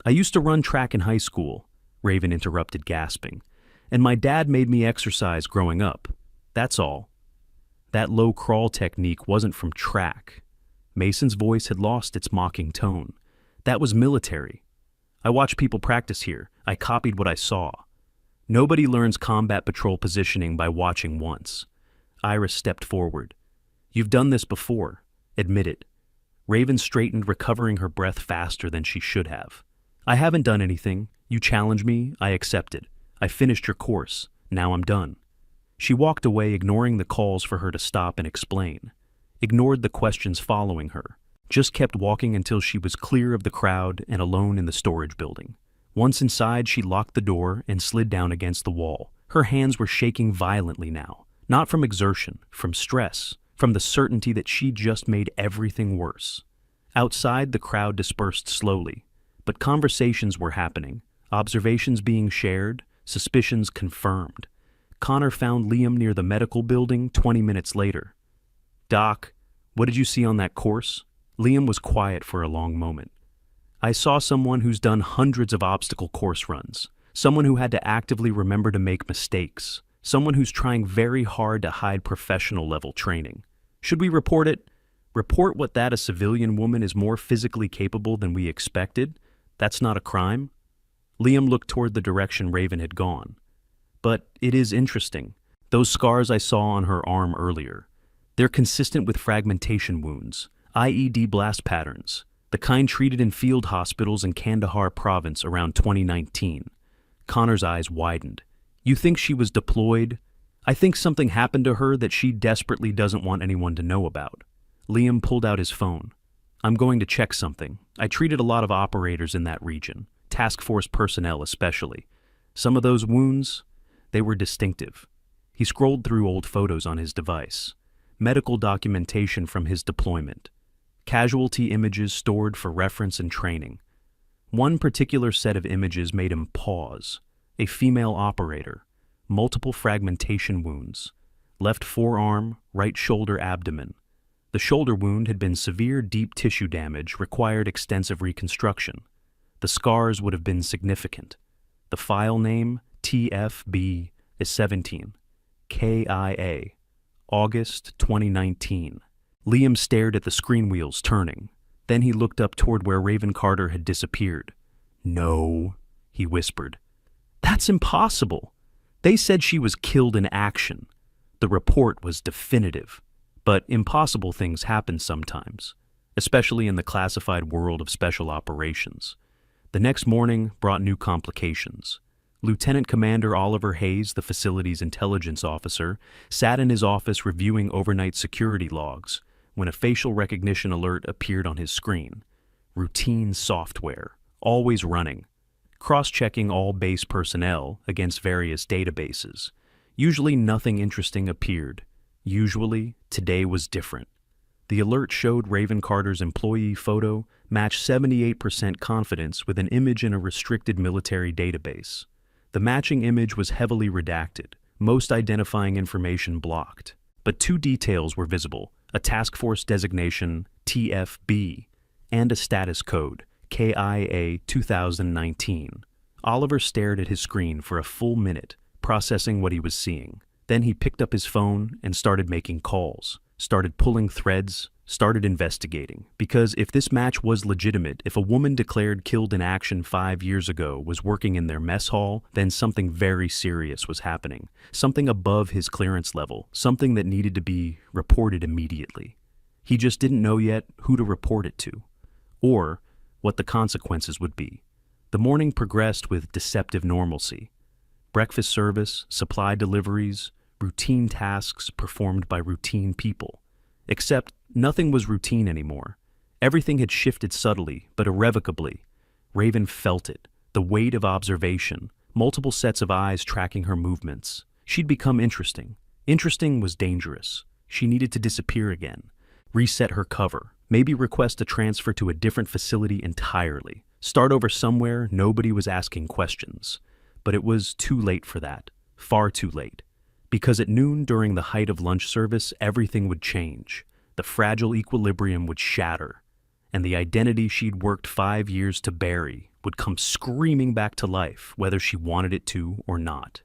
I used to run track in high school, Raven interrupted, gasping, and my dad made me exercise growing up. That's all. That low crawl technique wasn't from track. Mason's voice had lost its mocking tone. That was military. I watched people practice here. I copied what I saw. Nobody learns combat patrol positioning by watching once. Iris stepped forward. You've done this before. Admit it. Raven straightened, recovering her breath faster than she should have. I haven't done anything. You challenged me, I accepted. I finished your course. Now I'm done. She walked away, ignoring the calls for her to stop and explain. Ignored the questions following her. Just kept walking until she was clear of the crowd and alone in the storage building. Once inside, she locked the door and slid down against the wall. Her hands were shaking violently now. Not from exertion, from stress, from the certainty that she just made everything worse. Outside, the crowd dispersed slowly, but conversations were happening, observations being shared, suspicions confirmed. Connor found Liam near the medical building 20 minutes later. "Doc, what did you see on that course?" Liam was quiet for a long moment. "I saw someone who's done hundreds of obstacle course runs, someone who had to actively remember to make mistakes, someone who's trying very hard to hide professional-level training. Should we report it? Report what that a civilian woman is more physically capable than we expected? That's not a crime?" Liam looked toward the direction Raven had gone. "But it is interesting. Those scars I saw on her arm earlier. They're consistent with fragmentation wounds, IED blast patterns, the kind treated in field hospitals in Kandahar province around 2019. Connor's eyes widened. "You think she was deployed?" "I think something happened to her that she desperately doesn't want anyone to know about." Liam pulled out his phone. "I'm going to check something. I treated a lot of operators in that region, task force personnel especially. Some of those wounds, they were distinctive." He scrolled through old photos on his device. Medical documentation from his deployment. Casualty images stored for reference and training. One particular set of images made him pause. A female operator. Multiple fragmentation wounds. Left forearm, right shoulder, abdomen. The shoulder wound had been severe deep tissue damage, required extensive reconstruction. The scars would have been significant. The file name, TFB, is 17. KIA. August 2019. Liam stared at the screen wheels turning. Then he looked up toward where Raven Carter had disappeared. "No," he whispered. "That's impossible. They said she was killed in action. The report was definitive. But impossible things happen sometimes, especially in the classified world of special operations." The next morning brought new complications. Lieutenant Commander Oliver Hayes, the facility's intelligence officer, sat in his office reviewing overnight security logs when a facial recognition alert appeared on his screen. Routine software, always running, cross-checking all base personnel against various databases. Usually nothing interesting appeared. Usually, today was different. The alert showed Raven Carter's employee photo matched 78% confidence with an image in a restricted military database. The matching image was heavily redacted, most identifying information blocked. But two details were visible: a task force designation, TFB, and a status code, KIA 2019. Oliver stared at his screen for a full minute, processing what he was seeing. Then he picked up his phone and started making calls, started pulling threads, started investigating. Because if this match was legitimate, if a woman declared killed in action 5 years ago was working in their mess hall, then something very serious was happening. Something above his clearance level, something that needed to be reported immediately. He just didn't know yet who to report it to, or what the consequences would be. The morning progressed with deceptive normalcy. Breakfast service, supply deliveries, routine tasks performed by routine people. Except nothing was routine anymore. Everything had shifted subtly, but irrevocably. Raven felt it, the weight of observation, multiple sets of eyes tracking her movements. She'd become interesting. Interesting was dangerous. She needed to disappear again, reset her cover, maybe request a transfer to a different facility entirely. Start over somewhere nobody was asking questions. But it was too late for that, far too late. Because at noon during the height of lunch service, everything would change. The fragile equilibrium would shatter, and the identity she'd worked 5 years to bury would come screaming back to life, whether she wanted it to or not.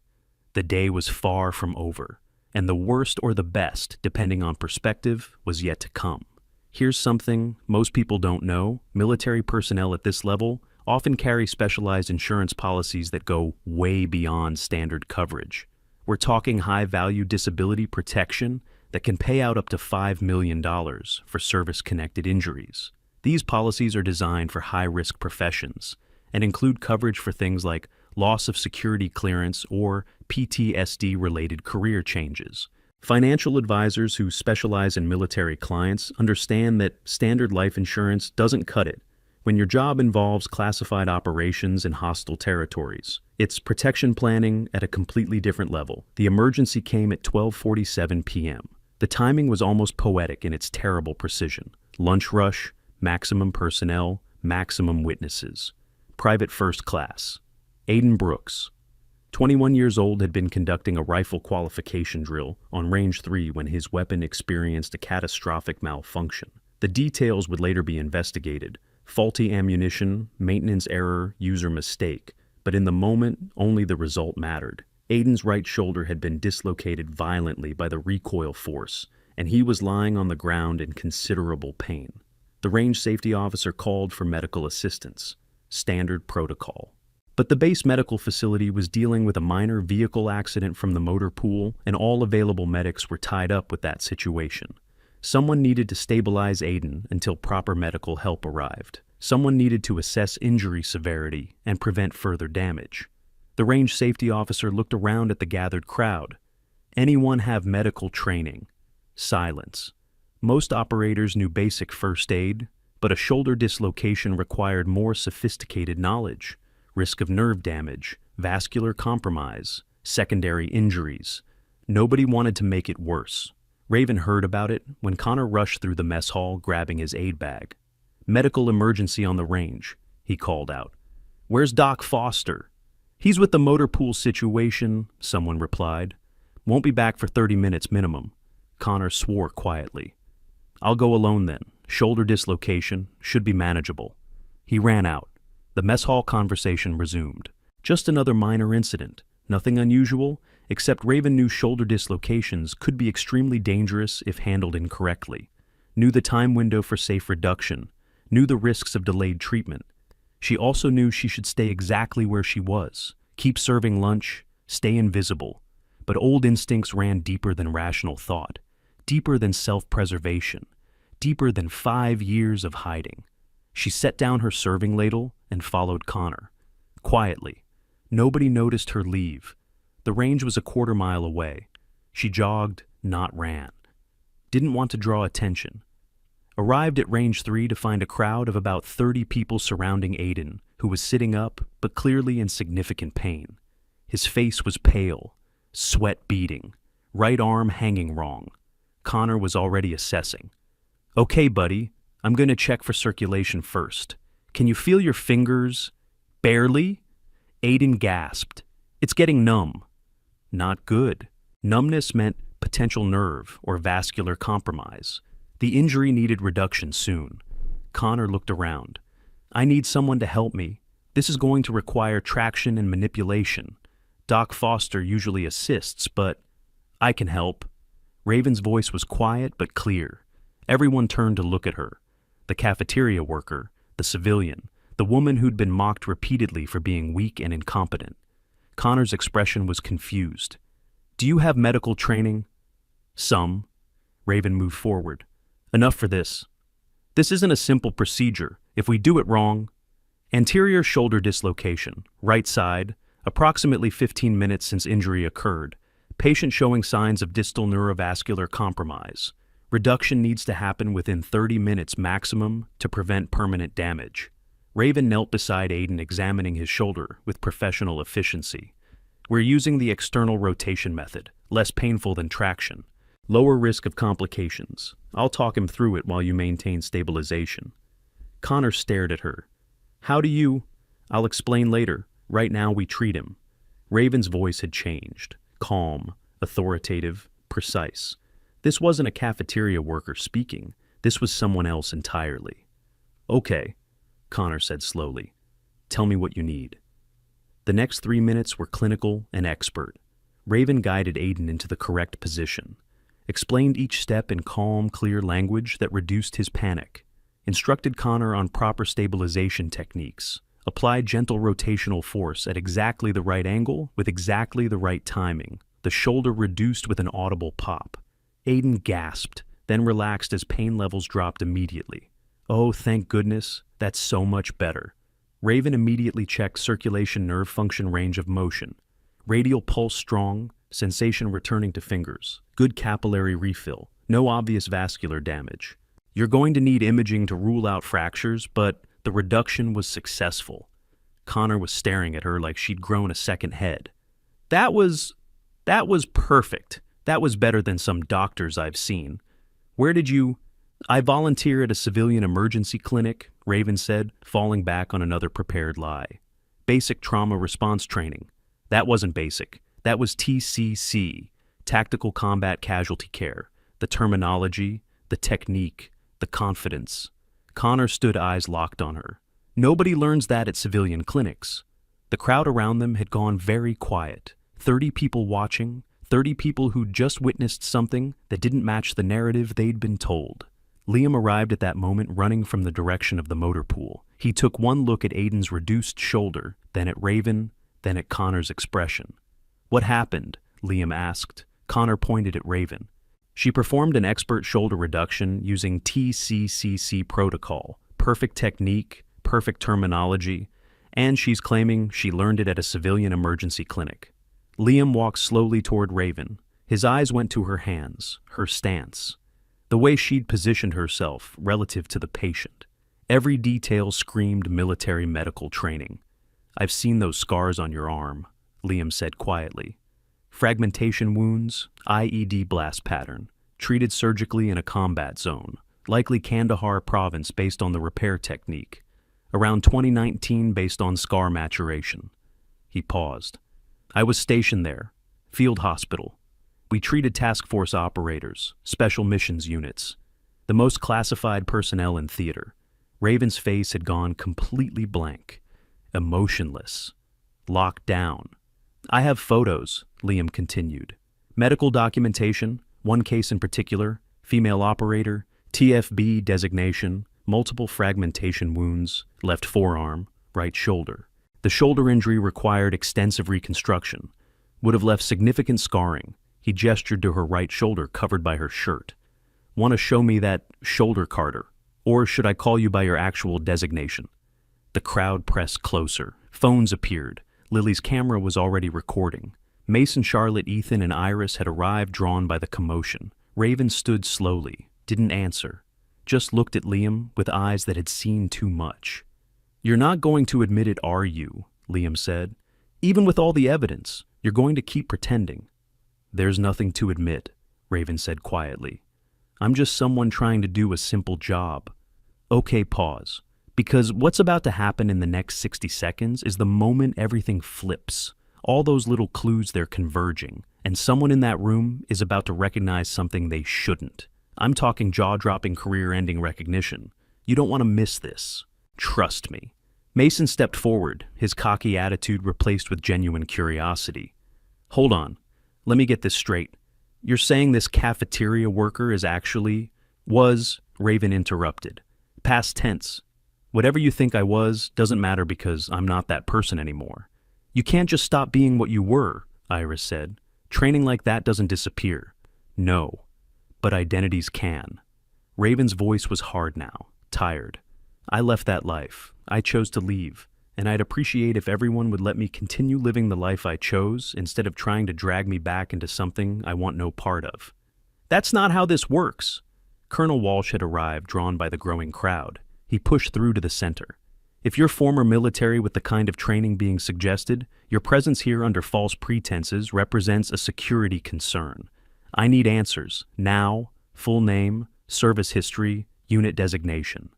The day was far from over, and the worst or the best, depending on perspective, was yet to come. Here's something most people don't know. Military personnel at this level often carry specialized insurance policies that go way beyond standard coverage. We're talking high-value disability protection, that can pay out up to $5 million for service-connected injuries. These policies are designed for high-risk professions and include coverage for things like loss of security clearance or PTSD-related career changes. Financial advisors who specialize in military clients understand that standard life insurance doesn't cut it when your job involves classified operations in hostile territories. It's protection planning at a completely different level. The emergency came at 12:47 p.m. The timing was almost poetic in its terrible precision. Lunch rush, maximum personnel, maximum witnesses. Private first class. Aiden Brooks, 21 years old, had been conducting a rifle qualification drill on Range 3 when his weapon experienced a catastrophic malfunction. The details would later be investigated. Faulty ammunition, maintenance error, user mistake. But in the moment, only the result mattered. Aiden's right shoulder had been dislocated violently by the recoil force, and he was lying on the ground in considerable pain. The range safety officer called for medical assistance. Standard protocol. But the base medical facility was dealing with a minor vehicle accident from the motor pool, and all available medics were tied up with that situation. Someone needed to stabilize Aiden until proper medical help arrived. Someone needed to assess injury severity and prevent further damage. The range safety officer looked around at the gathered crowd. Anyone have medical training? Silence. Most operators knew basic first aid, but a shoulder dislocation required more sophisticated knowledge. Risk of nerve damage, vascular compromise, secondary injuries. Nobody wanted to make it worse. Raven heard about it when Connor rushed through the mess hall grabbing his aid bag. "Medical emergency on the range," he called out. "Where's Doc Foster?" "He's with the motor pool situation," someone replied. "Won't be back for 30 minutes minimum." Connor swore quietly. "I'll go alone then. Shoulder dislocation, should be manageable." He ran out. The mess hall conversation resumed. Just another minor incident, nothing unusual, except Raven knew shoulder dislocations could be extremely dangerous if handled incorrectly, knew the time window for safe reduction, knew the risks of delayed treatment. She also knew she should stay exactly where she was, keep serving lunch, stay invisible. But old instincts ran deeper than rational thought, deeper than self-preservation, deeper than 5 years of hiding. She set down her serving ladle and followed Connor. Quietly. Nobody noticed her leave. The range was a quarter mile away. She jogged, not ran. Didn't want to draw attention. Arrived at Range 3 to find a crowd of about 30 people surrounding Aiden, who was sitting up, but clearly in significant pain. His face was pale, sweat beading, right arm hanging wrong. Connor was already assessing. "Okay, buddy. I'm going to check for circulation first. Can you feel your fingers?" "Barely." Aiden gasped. "It's getting numb." Not good. Numbness meant potential nerve or vascular compromise. The injury needed reduction soon. Connor looked around. "I need someone to help me. This is going to require traction and manipulation. Doc Foster usually assists, but I can help." Raven's voice was quiet but clear. Everyone turned to look at her. The cafeteria worker, the civilian, the woman who'd been mocked repeatedly for being weak and incompetent. Connor's expression was confused. "Do you have medical training?" "Some." Raven moved forward. "Enough for this. This isn't a simple procedure. If we do it wrong..." Anterior shoulder dislocation, right side, approximately 15 minutes since injury occurred. Patient showing signs of distal neurovascular compromise. Reduction needs to happen within 30 minutes maximum to prevent permanent damage. Raven knelt beside Aiden, examining his shoulder with professional efficiency. "We're using the external rotation method, less painful than traction. Lower risk of complications. I'll talk him through it while you maintain stabilization." Connor stared at her. "How do you..." "I'll explain later. Right now we treat him." Raven's voice had changed. Calm, authoritative, precise. This wasn't a cafeteria worker speaking. This was someone else entirely. "Okay," Connor said slowly. "Tell me what you need." The next 3 minutes were clinical and expert. Raven guided Aiden into the correct position, explained each step in calm, clear language that reduced his panic, instructed Connor on proper stabilization techniques, applied gentle rotational force at exactly the right angle with exactly the right timing. The shoulder reduced with an audible pop. Aiden gasped, then relaxed as pain levels dropped immediately. Oh, thank goodness, that's so much better. Raven immediately checked circulation nerve function range of motion. Radial pulse strong, sensation returning to fingers. Good capillary refill, no obvious vascular damage. You're going to need imaging to rule out fractures, but the reduction was successful. Connor was staring at her like she'd grown a second head. That was perfect. That was better than some doctors I've seen. Where did you... I volunteer at a civilian emergency clinic, Raven said, falling back on another prepared lie. Basic trauma response training. That wasn't basic. That was TCC, Tactical Combat Casualty Care. The terminology, the technique, the confidence. Connor stood eyes locked on her. Nobody learns that at civilian clinics. The crowd around them had gone very quiet. 30 people watching, 30 people who'd just witnessed something that didn't match the narrative they'd been told. Liam arrived at that moment running from the direction of the motor pool. He took one look at Aiden's reduced shoulder, then at Raven, then at Connor's expression. What happened? Liam asked. Connor pointed at Raven. She performed an expert shoulder reduction using TCCC protocol. Perfect technique, perfect terminology, and she's claiming she learned it at a civilian emergency clinic. Liam walked slowly toward Raven. His eyes went to her hands, her stance, the way she'd positioned herself relative to the patient. Every detail screamed military medical training. I've seen those scars on your arm, Liam said quietly. Fragmentation wounds, IED blast pattern, treated surgically in a combat zone, likely Kandahar province based on the repair technique. Around 2019 based on scar maturation. He paused. I was stationed there, field hospital. We treated task force operators, special missions units, the most classified personnel in theater. Raven's face had gone completely blank, emotionless, locked down. I have photos, Liam continued. Medical documentation, one case in particular, female operator, TFB designation, multiple fragmentation wounds, left forearm, right shoulder. The shoulder injury required extensive reconstruction, would have left significant scarring. He gestured to her right shoulder covered by her shirt. Want to show me that shoulder, Carter? Or should I call you by your actual designation? The crowd pressed closer. Phones appeared. Lily's camera was already recording. Mason, Charlotte, Ethan, and Iris had arrived, drawn by the commotion. Raven stood slowly, didn't answer, just looked at Liam with eyes that had seen too much. You're not going to admit it, are you? Liam said. Even with all the evidence, you're going to keep pretending. There's nothing to admit, Raven said quietly. I'm just someone trying to do a simple job. Okay, pause. Because what's about to happen in the next 60 seconds is the moment everything flips. All those little clues, they're converging, and someone in that room is about to recognize something they shouldn't. I'm talking jaw-dropping, career-ending recognition. You don't want to miss this. Trust me. Mason stepped forward, his cocky attitude replaced with genuine curiosity. Hold on. Let me get this straight. You're saying this cafeteria worker is actually... Raven interrupted. Past tense. Whatever you think I was doesn't matter because I'm not that person anymore. You can't just stop being what you were, Iris said. Training like that doesn't disappear. No. But identities can. Raven's voice was hard now, tired. I left that life. I chose to leave, and I'd appreciate if everyone would let me continue living the life I chose instead of trying to drag me back into something I want no part of. That's not how this works. Colonel Walsh had arrived, drawn by the growing crowd. He pushed through to the center. If you're former military with the kind of training being suggested, your presence here under false pretenses represents a security concern. I need answers, now, full name, service history, unit designation.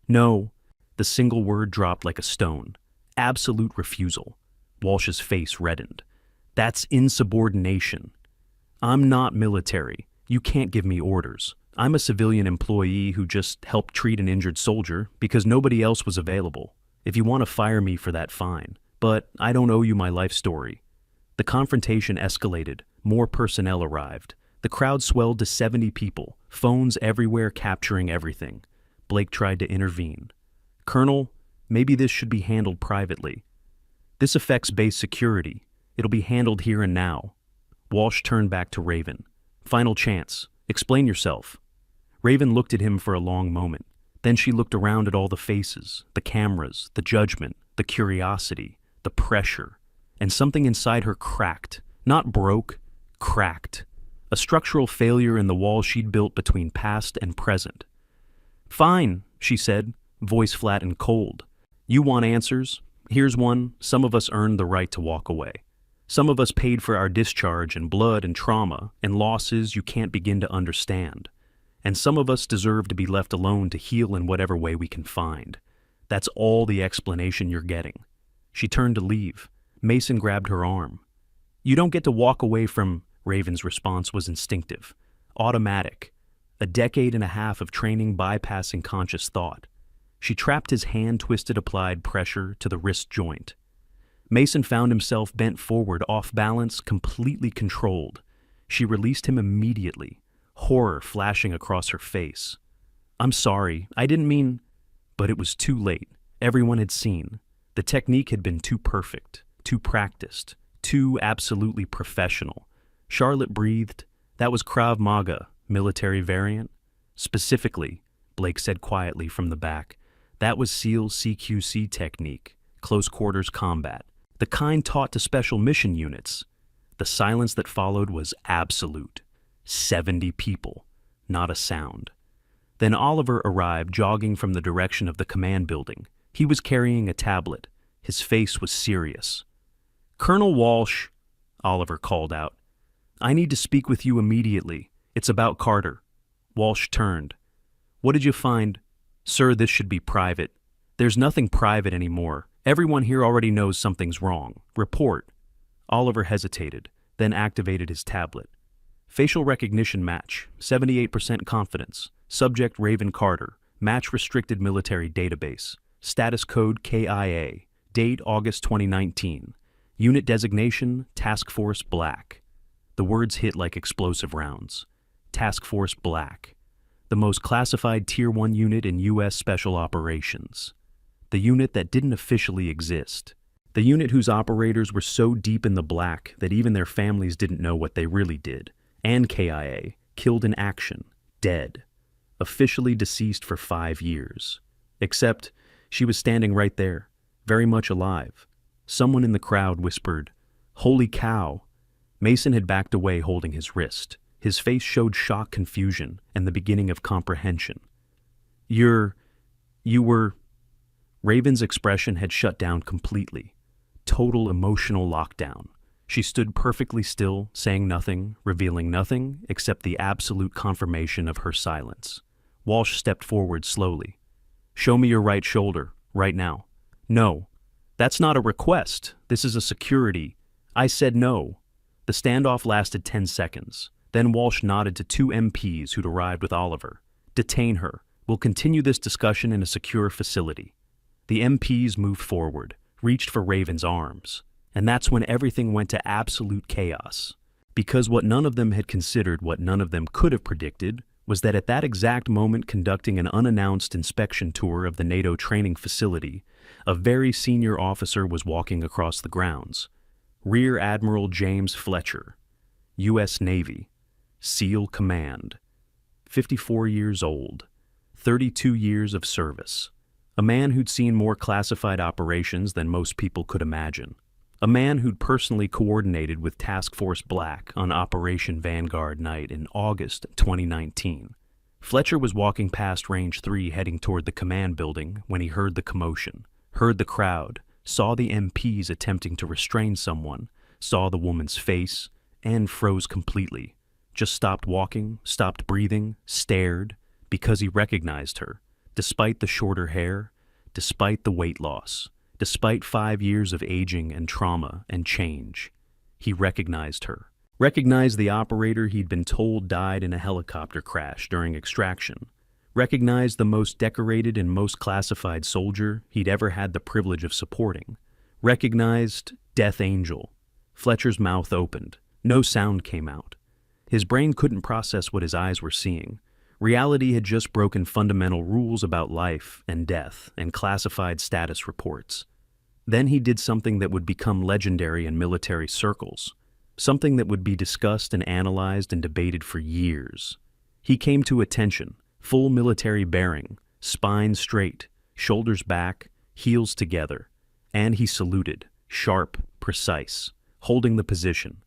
No, the single word dropped like a stone. Absolute refusal. Walsh's face reddened. That's insubordination. I'm not military. You can't give me orders. I'm a civilian employee who just helped treat an injured soldier because nobody else was available. If you want to fire me for that, fine. But I don't owe you my life story. The confrontation escalated. More personnel arrived. The crowd swelled to 70 people, phones everywhere capturing everything. Blake tried to intervene. Colonel, maybe this should be handled privately. This affects base security. It'll be handled here and now. Walsh turned back to Raven. Final chance. Explain yourself." Raven looked at him for a long moment. Then she looked around at all the faces, the cameras, the judgment, the curiosity, the pressure, and something inside her cracked. Not broke, cracked. A structural failure in the wall she'd built between past and present. "Fine," she said, voice flat and cold. "You want answers? Here's one. Some of us earned the right to walk away. Some of us paid for our discharge and blood and trauma and losses you can't begin to understand. And some of us deserve to be left alone to heal in whatever way we can find. That's all the explanation you're getting." She turned to leave. Mason grabbed her arm. "You don't get to walk away from—" Raven's response was instinctive, automatic. A decade and a half of training bypassing conscious thought. She trapped his hand-twisted applied pressure to the wrist joint. Mason found himself bent forward, off balance, completely controlled. She released him immediately, horror flashing across her face. "I'm sorry, I didn't mean—" But it was too late. Everyone had seen. The technique had been too perfect, too practiced, too absolutely professional. Charlotte breathed. "That was Krav Maga, military variant?" "Specifically," Blake said quietly from the back, "that was SEAL CQC technique, close quarters combat. The kind taught to special mission units." The silence that followed was absolute. 70 people, not a sound. Then Oliver arrived, jogging from the direction of the command building. He was carrying a tablet. His face was serious. "Colonel Walsh," Oliver called out, "I need to speak with you immediately. It's about Carter." Walsh turned. "What did you find?" "Sir, this should be private." "There's nothing private anymore. Everyone here already knows something's wrong. Report." Oliver hesitated, then activated his tablet. Facial recognition match, 78% confidence. Subject Raven Carter. Match restricted military database. Status code KIA. Date August 2019. Unit designation Task Force Black. The words hit like explosive rounds. Task Force Black. The most classified Tier 1 unit in U.S. Special Operations. The unit that didn't officially exist. The unit whose operators were so deep in the black that even their families didn't know what they really did. And KIA, killed in action, dead. Officially deceased for 5 years. Except, she was standing right there, very much alive. Someone in the crowd whispered, "Holy cow!" Mason had backed away holding his wrist. His face showed shock, confusion, and the beginning of comprehension. You were... Raven's expression had shut down completely. Total emotional lockdown. She stood perfectly still, saying nothing, revealing nothing, except the absolute confirmation of her silence. Walsh stepped forward slowly. "Show me your right shoulder, right now." "No. That's not a request. This is a security." "I said no." The standoff lasted 10 seconds. Then Walsh nodded to 2 MPs who'd arrived with Oliver. "Detain her. We'll continue this discussion in a secure facility." The MPs moved forward, reached for Raven's arms. And that's when everything went to absolute chaos. Because what none of them had considered, what none of them could have predicted, was that at that exact moment, conducting an unannounced inspection tour of the NATO training facility, a very senior officer was walking across the grounds. Rear Admiral James Fletcher, U.S. Navy, SEAL Command, 54 years old, 32 years of service. A man who'd seen more classified operations than most people could imagine. A man who'd personally coordinated with Task Force Black on Operation Vanguard Night in August 2019. Fletcher was walking past Range 3 heading toward the command building when he heard the commotion, heard the crowd, saw the MPs attempting to restrain someone, saw the woman's face, and froze completely. Just stopped walking, stopped breathing, stared, because he recognized her. Despite the shorter hair, despite the weight loss, despite 5 years of aging and trauma and change, he recognized her. Recognized the operator he'd been told died in a helicopter crash during extraction. Recognized the most decorated and most classified soldier he'd ever had the privilege of supporting. Recognized Death Angel. Fletcher's mouth opened. No sound came out. His brain couldn't process what his eyes were seeing. Reality had just broken fundamental rules about life and death and classified status reports. Then he did something that would become legendary in military circles, something that would be discussed and analyzed and debated for years. He came to attention, full military bearing, spine straight, shoulders back, heels together. And he saluted, sharp, precise, holding the position.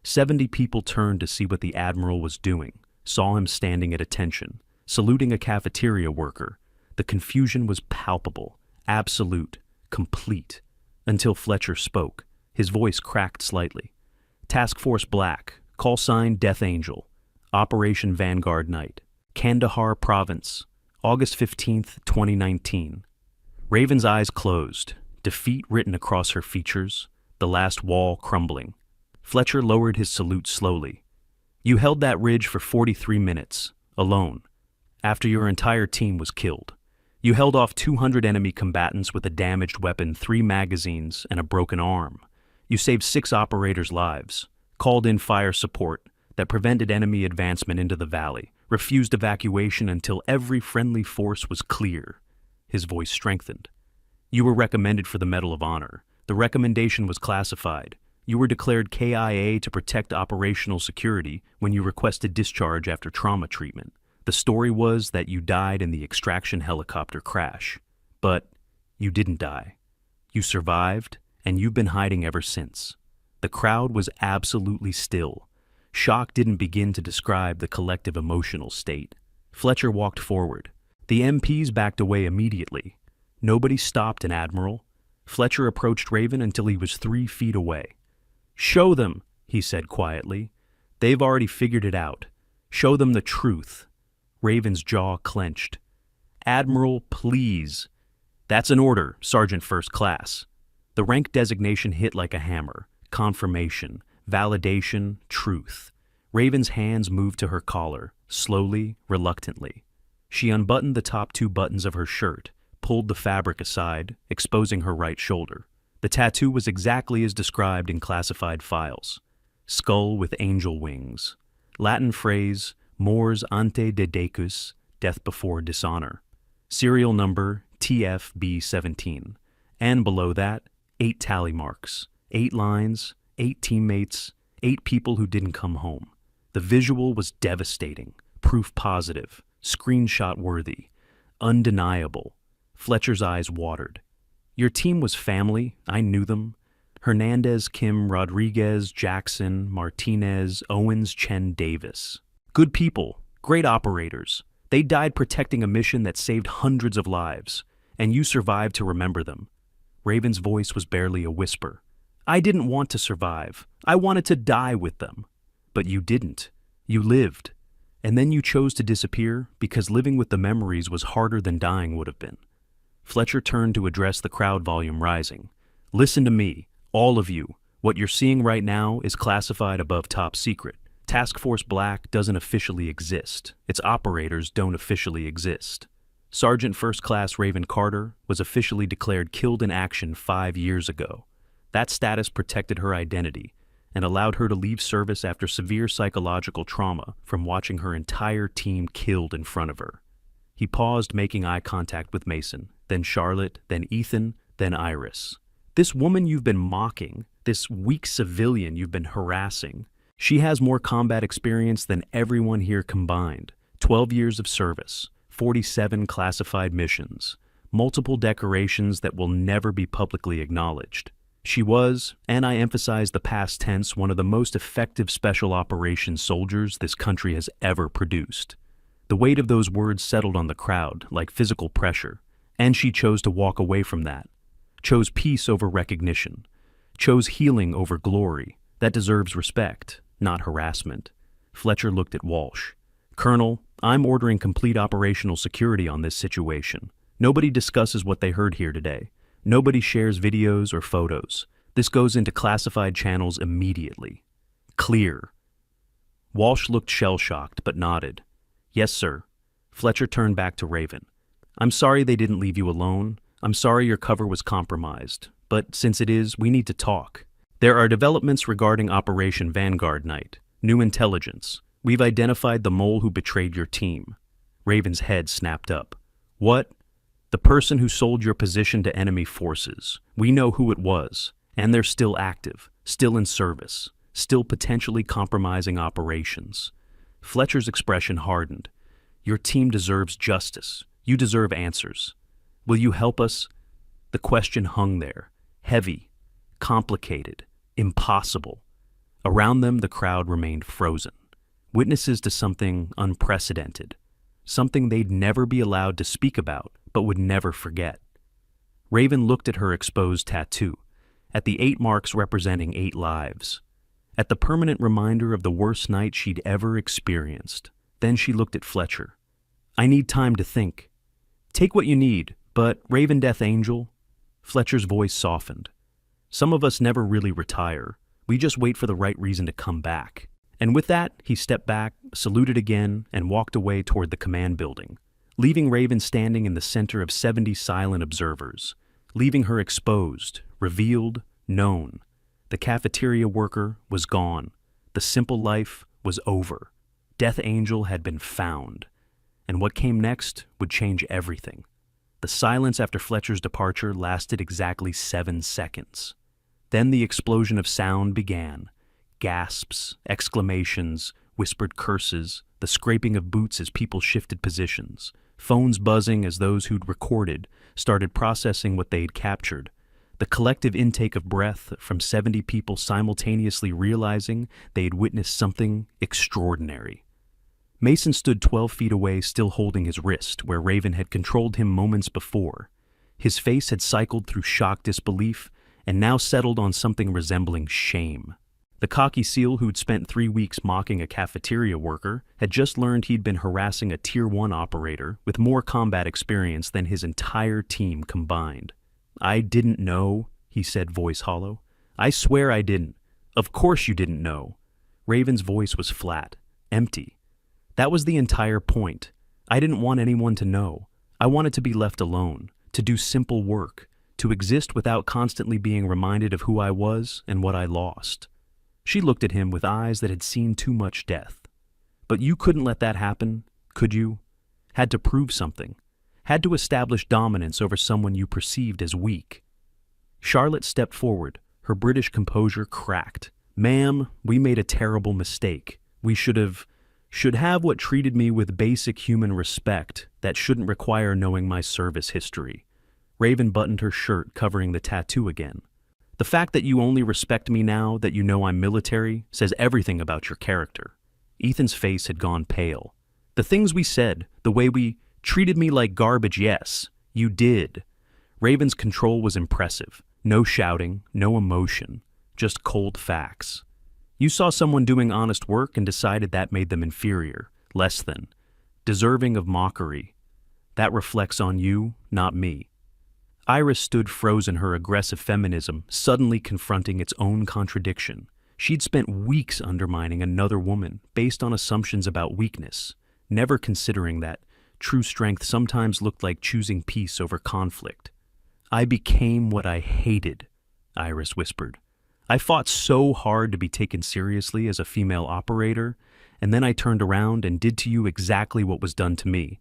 70 people turned to see what the Admiral was doing, saw him standing at attention, saluting a cafeteria worker. The confusion was palpable, absolute, complete, until Fletcher spoke. His voice cracked slightly. Task Force Black, call sign Death Angel, Operation Vanguard Night, Kandahar Province, August 15th, 2019. Raven's eyes closed, defeat written across her features, the last wall crumbling. Fletcher lowered his salute slowly. You held that ridge for 43 minutes, alone, after your entire team was killed. You held off 200 enemy combatants with a damaged weapon, 3 magazines, and a broken arm. You saved 6 operators' lives, called in fire support that prevented enemy advancement into the valley, refused evacuation until every friendly force was clear. His voice strengthened. You were recommended for the Medal of Honor. The recommendation was classified. You were declared KIA to protect operational security when you requested discharge after trauma treatment. The story was that you died in the extraction helicopter crash. But you didn't die. You survived, and you've been hiding ever since. The crowd was absolutely still. Shock didn't begin to describe the collective emotional state. Fletcher walked forward. The MPs backed away immediately. Nobody stopped an Admiral. Fletcher approached Raven until he was 3 feet away. Show them, he said quietly. They've already figured it out. Show them the truth. Raven's jaw clenched. Admiral, please. That's an order, Sergeant First Class. The rank designation hit like a hammer. Confirmation, validation, truth. Raven's hands moved to her collar, slowly, reluctantly. She unbuttoned the top 2 buttons of her shirt, pulled the fabric aside, exposing her right shoulder. The tattoo was exactly as described in classified files. Skull with angel wings. Latin phrase, mors ante dedecus, death before dishonor. Serial number TFB17. And below that, 8 tally marks, 8 lines, 8 teammates, 8 people who didn't come home. The visual was devastating, proof positive, screenshot worthy, undeniable. Fletcher's eyes watered. Your team was family, I knew them. Hernandez, Kim, Rodriguez, Jackson, Martinez, Owens, Chen, Davis. Good people, great operators. They died protecting a mission that saved hundreds of lives, and you survived to remember them. Raven's voice was barely a whisper. I didn't want to survive. I wanted to die with them. But you didn't. You lived. And then you chose to disappear because living with the memories was harder than dying would have been. Fletcher turned to address the crowd, volume rising. Listen to me, all of you. What you're seeing right now is classified above top secret. Task Force Black doesn't officially exist. Its operators don't officially exist. Sergeant First Class Raven Carter was officially declared killed in action 5 years ago. That status protected her identity and allowed her to leave service after severe psychological trauma from watching her entire team killed in front of her. He paused, making eye contact with Mason, then Charlotte, then Ethan, then Iris. This woman you've been mocking, this weak civilian you've been harassing, she has more combat experience than everyone here combined. 12 years of service, 47 classified missions, multiple decorations that will never be publicly acknowledged. She was, and I emphasize the past tense, one of the most effective special operations soldiers this country has ever produced. The weight of those words settled on the crowd like physical pressure, and she chose to walk away from that. Chose peace over recognition. Chose healing over glory. That deserves respect, not harassment. Fletcher looked at Walsh. Colonel, I'm ordering complete operational security on this situation. Nobody discusses what they heard here today. Nobody shares videos or photos. This goes into classified channels immediately. Clear. Walsh looked shell-shocked, but nodded. Yes, sir. Fletcher turned back to Raven. I'm sorry they didn't leave you alone. I'm sorry your cover was compromised. But since it is, we need to talk. There are developments regarding Operation Vanguard Night. New intelligence. We've identified the mole who betrayed your team. Raven's head snapped up. What? The person who sold your position to enemy forces. We know who it was. And they're still active, still in service, still potentially compromising operations. Fletcher's expression hardened. Your team deserves justice. You deserve answers. Will you help us? The question hung there, heavy, complicated, impossible. Around them, the crowd remained frozen, witnesses to something unprecedented, something they'd never be allowed to speak about but would never forget. Raven looked at her exposed tattoo, at the 8 marks representing 8 lives, at the permanent reminder of the worst night she'd ever experienced. Then she looked at Fletcher. I need time to think. Take what you need, but Raven Death Angel? Fletcher's voice softened. Some of us never really retire. We just wait for the right reason to come back. And with that, he stepped back, saluted again, and walked away toward the command building, leaving Raven standing in the center of 70 silent observers, leaving her exposed, revealed, known. The cafeteria worker was gone. The simple life was over. Death Angel had been found. And what came next would change everything. The silence after Fletcher's departure lasted exactly 7 seconds. Then the explosion of sound began. Gasps, exclamations, whispered curses, the scraping of boots as people shifted positions, phones buzzing as those who'd recorded started processing what they'd captured, the collective intake of breath from 70 people simultaneously realizing they'd witnessed something extraordinary. Mason stood 12 feet away, still holding his wrist, where Raven had controlled him moments before. His face had cycled through shocked disbelief and now settled on something resembling shame. The cocky SEAL who'd spent 3 weeks mocking a cafeteria worker had just learned he'd been harassing a Tier 1 operator with more combat experience than his entire team combined. I didn't know, he said, voice hollow. I swear I didn't. Of course you didn't know. Raven's voice was flat, empty. That was the entire point. I didn't want anyone to know. I wanted to be left alone, to do simple work, to exist without constantly being reminded of who I was and what I lost. She looked at him with eyes that had seen too much death. But you couldn't let that happen, could you? Had to prove something. Had to establish dominance over someone you perceived as weak. Charlotte stepped forward, her British composure cracked. Ma'am, we made a terrible mistake. We should have what treated me with basic human respect that shouldn't require knowing my service history. Raven buttoned her shirt, covering the tattoo again. The fact that you only respect me now that you know I'm military says everything about your character. Ethan's face had gone pale. The things we said, the way we treated me like garbage, yes, you did. Raven's control was impressive. No shouting, no emotion, just cold facts. You saw someone doing honest work and decided that made them inferior, less than, deserving of mockery. That reflects on you, not me. Iris stood frozen, her aggressive feminism suddenly confronting its own contradiction. She'd spent weeks undermining another woman based on assumptions about weakness, never considering that true strength sometimes looked like choosing peace over conflict. I became what I hated, Iris whispered. I fought so hard to be taken seriously as a female operator, and then I turned around and did to you exactly what was done to me.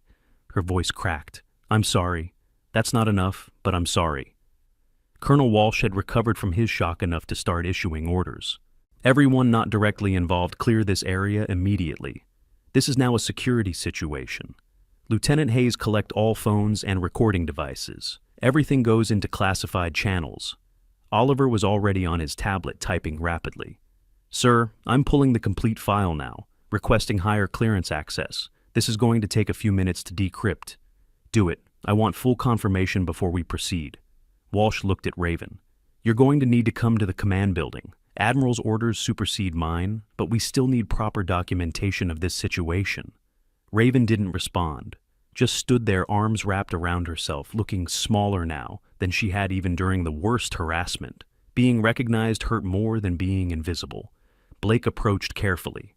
Her voice cracked. I'm sorry. That's not enough, but I'm sorry. Colonel Walsh had recovered from his shock enough to start issuing orders. Everyone not directly involved clear this area immediately. This is now a security situation. Lieutenant Hayes collect all phones and recording devices. Everything goes into classified channels. Oliver was already on his tablet typing rapidly. Sir, I'm pulling the complete file now, requesting higher clearance access. This is going to take a few minutes to decrypt. Do it. I want full confirmation before we proceed. Walsh looked at Raven. You're going to need to come to the command building. Admiral's orders supersede mine, but we still need proper documentation of this situation. Raven didn't respond, just stood there, arms wrapped around herself, looking smaller now than she had even during the worst harassment. Being recognized hurt more than being invisible. Blake approached carefully.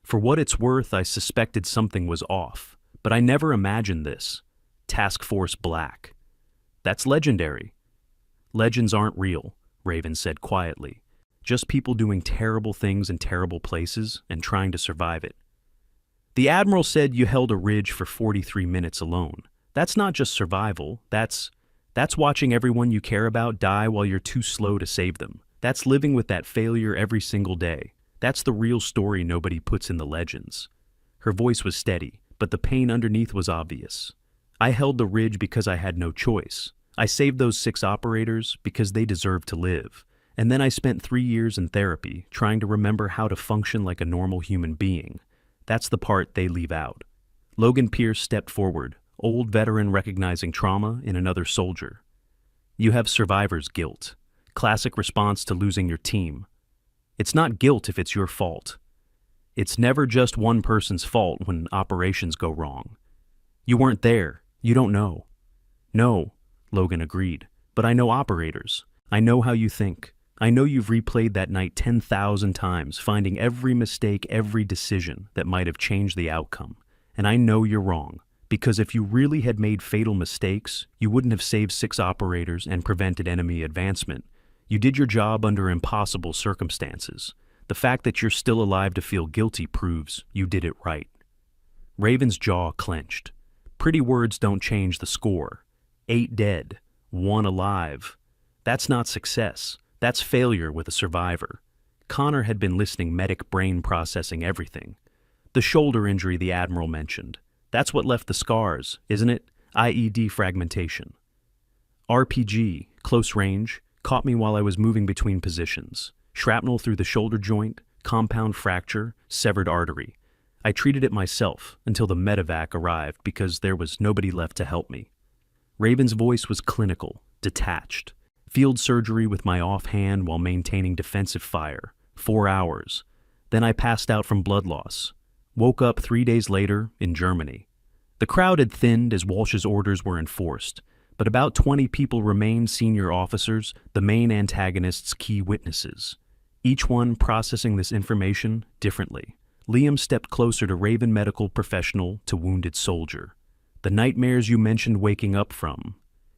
For what it's worth, I suspected something was off, but I never imagined this. Task Force Black. That's legendary. Legends aren't real, Raven said quietly. Just people doing terrible things in terrible places and trying to survive it. The Admiral said you held a ridge for 43 minutes alone. That's not just survival. That's watching everyone you care about die while you're too slow to save them. That's living with that failure every single day. That's the real story nobody puts in the legends. Her voice was steady, but the pain underneath was obvious. I held the ridge because I had no choice. I saved those 6 operators because they deserved to live. And then I spent 3 years in therapy trying to remember how to function like a normal human being. That's the part they leave out. Logan Pierce stepped forward, old veteran recognizing trauma in another soldier. You have survivor's guilt. Classic response to losing your team. It's not guilt if it's your fault. It's never just one person's fault when operations go wrong. You weren't there. You don't know. No, Logan agreed. But I know operators. I know how you think. I know you've replayed that night 10,000 times, finding every mistake, every decision that might have changed the outcome. And I know you're wrong, because if you really had made fatal mistakes, you wouldn't have saved 6 operators and prevented enemy advancement. You did your job under impossible circumstances. The fact that you're still alive to feel guilty proves you did it right. Raven's jaw clenched. Pretty words don't change the score. 8 dead, 1 alive. That's not success. That's failure with a survivor. Connor had been listening, medic brain processing everything. The shoulder injury the Admiral mentioned. That's what left the scars, isn't it? IED fragmentation. RPG, close range, caught me while I was moving between positions. Shrapnel through the shoulder joint, compound fracture, severed artery. I treated it myself until the medevac arrived because there was nobody left to help me. Raven's voice was clinical, detached. Field surgery with my offhand while maintaining defensive fire. 4 hours. Then I passed out from blood loss. Woke up 3 days later in Germany. The crowd had thinned as Walsh's orders were enforced, but about 20 people remained senior officers, the main antagonist's key witnesses. Each one processing this information differently. Liam stepped closer to Raven, medical professional to wounded soldier. The nightmares you mentioned waking up from.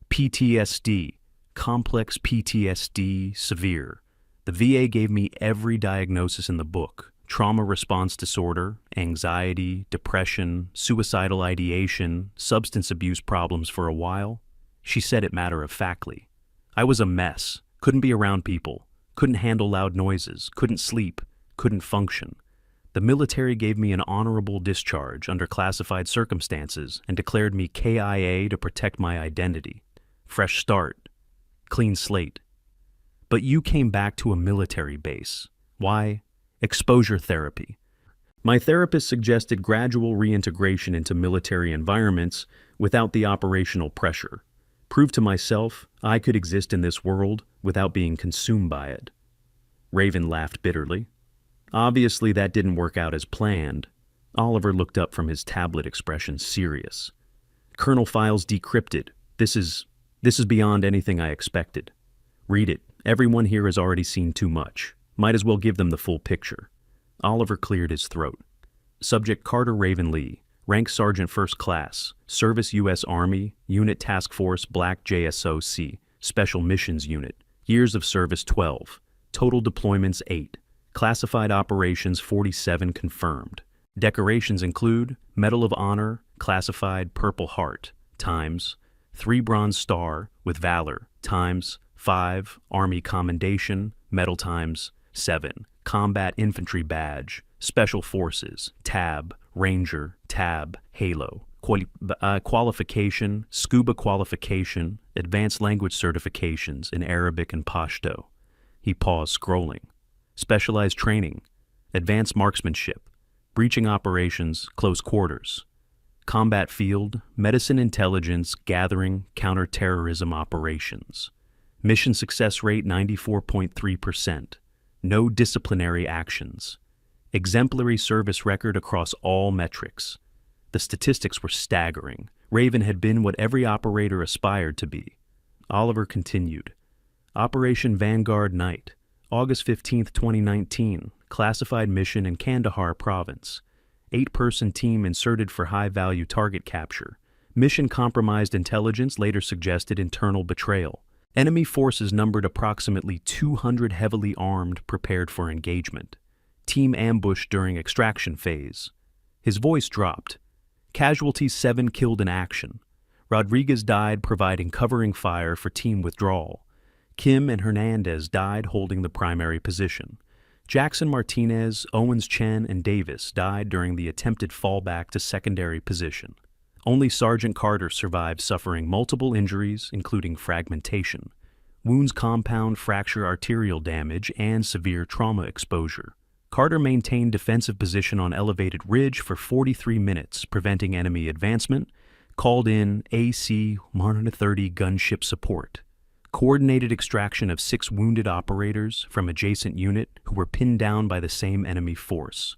PTSD. Complex PTSD, severe. The VA gave me every diagnosis in the book. Trauma response disorder, anxiety, depression, suicidal ideation, substance abuse problems for a while. She said it matter-of-factly. I was a mess, couldn't be around people, couldn't handle loud noises, couldn't sleep, couldn't function. The military gave me an honorable discharge under classified circumstances and declared me KIA to protect my identity. Fresh start. Clean slate. But you came back to a military base. Why? Exposure therapy. My therapist suggested gradual reintegration into military environments without the operational pressure. Prove to myself I could exist in this world without being consumed by it. Raven laughed bitterly. Obviously that didn't work out as planned. Oliver looked up from his tablet, expression serious. Kernel files decrypted. This is beyond anything I expected. Read it. Everyone here has already seen too much. Might as well give them the full picture. Oliver cleared his throat. Subject Carter Raven Lee, rank Sergeant First Class, Service U.S. Army, Unit Task Force Black JSOC, Special Missions Unit, years of service 12, total deployments 8, classified operations 47 confirmed. Decorations include Medal of Honor, classified Purple Heart, times 3 Bronze Star with Valor, times 5 Army Commendation, Medal times 7 Combat Infantry Badge, Special Forces, Tab, Ranger, Tab, Halo, Qualification, Scuba Qualification, Advanced Language Certifications in Arabic and Pashto. He paused, scrolling. Specialized Training, Advanced Marksmanship, Breaching Operations, Close Quarters. Combat Field, Medicine Intelligence, Gathering, Counterterrorism Operations. Mission Success Rate 94.3%. No disciplinary actions. Exemplary service record across all metrics. The statistics were staggering. Raven had been what every operator aspired to be. Oliver continued. Operation Vanguard Night, August 15, 2019, classified mission in Kandahar Province. 8-person team inserted for high-value target capture. Mission compromised intelligence later suggested internal betrayal. Enemy forces numbered approximately 200 heavily armed, prepared for engagement. Team ambushed during extraction phase. His voice dropped. Casualties 7 killed in action. Rodriguez died providing covering fire for team withdrawal. Kim and Hernandez died holding the primary position. Jackson Martinez, Owens Chen, and Davis died during the attempted fallback to secondary position. Only Sergeant Carter survived, suffering multiple injuries, including fragmentation, wounds compound fracture arterial damage, and severe trauma exposure. Carter maintained defensive position on elevated ridge for 43 minutes, preventing enemy advancement, called in AC-130 gunship support, coordinated extraction of 6 wounded operators from adjacent unit who were pinned down by the same enemy force,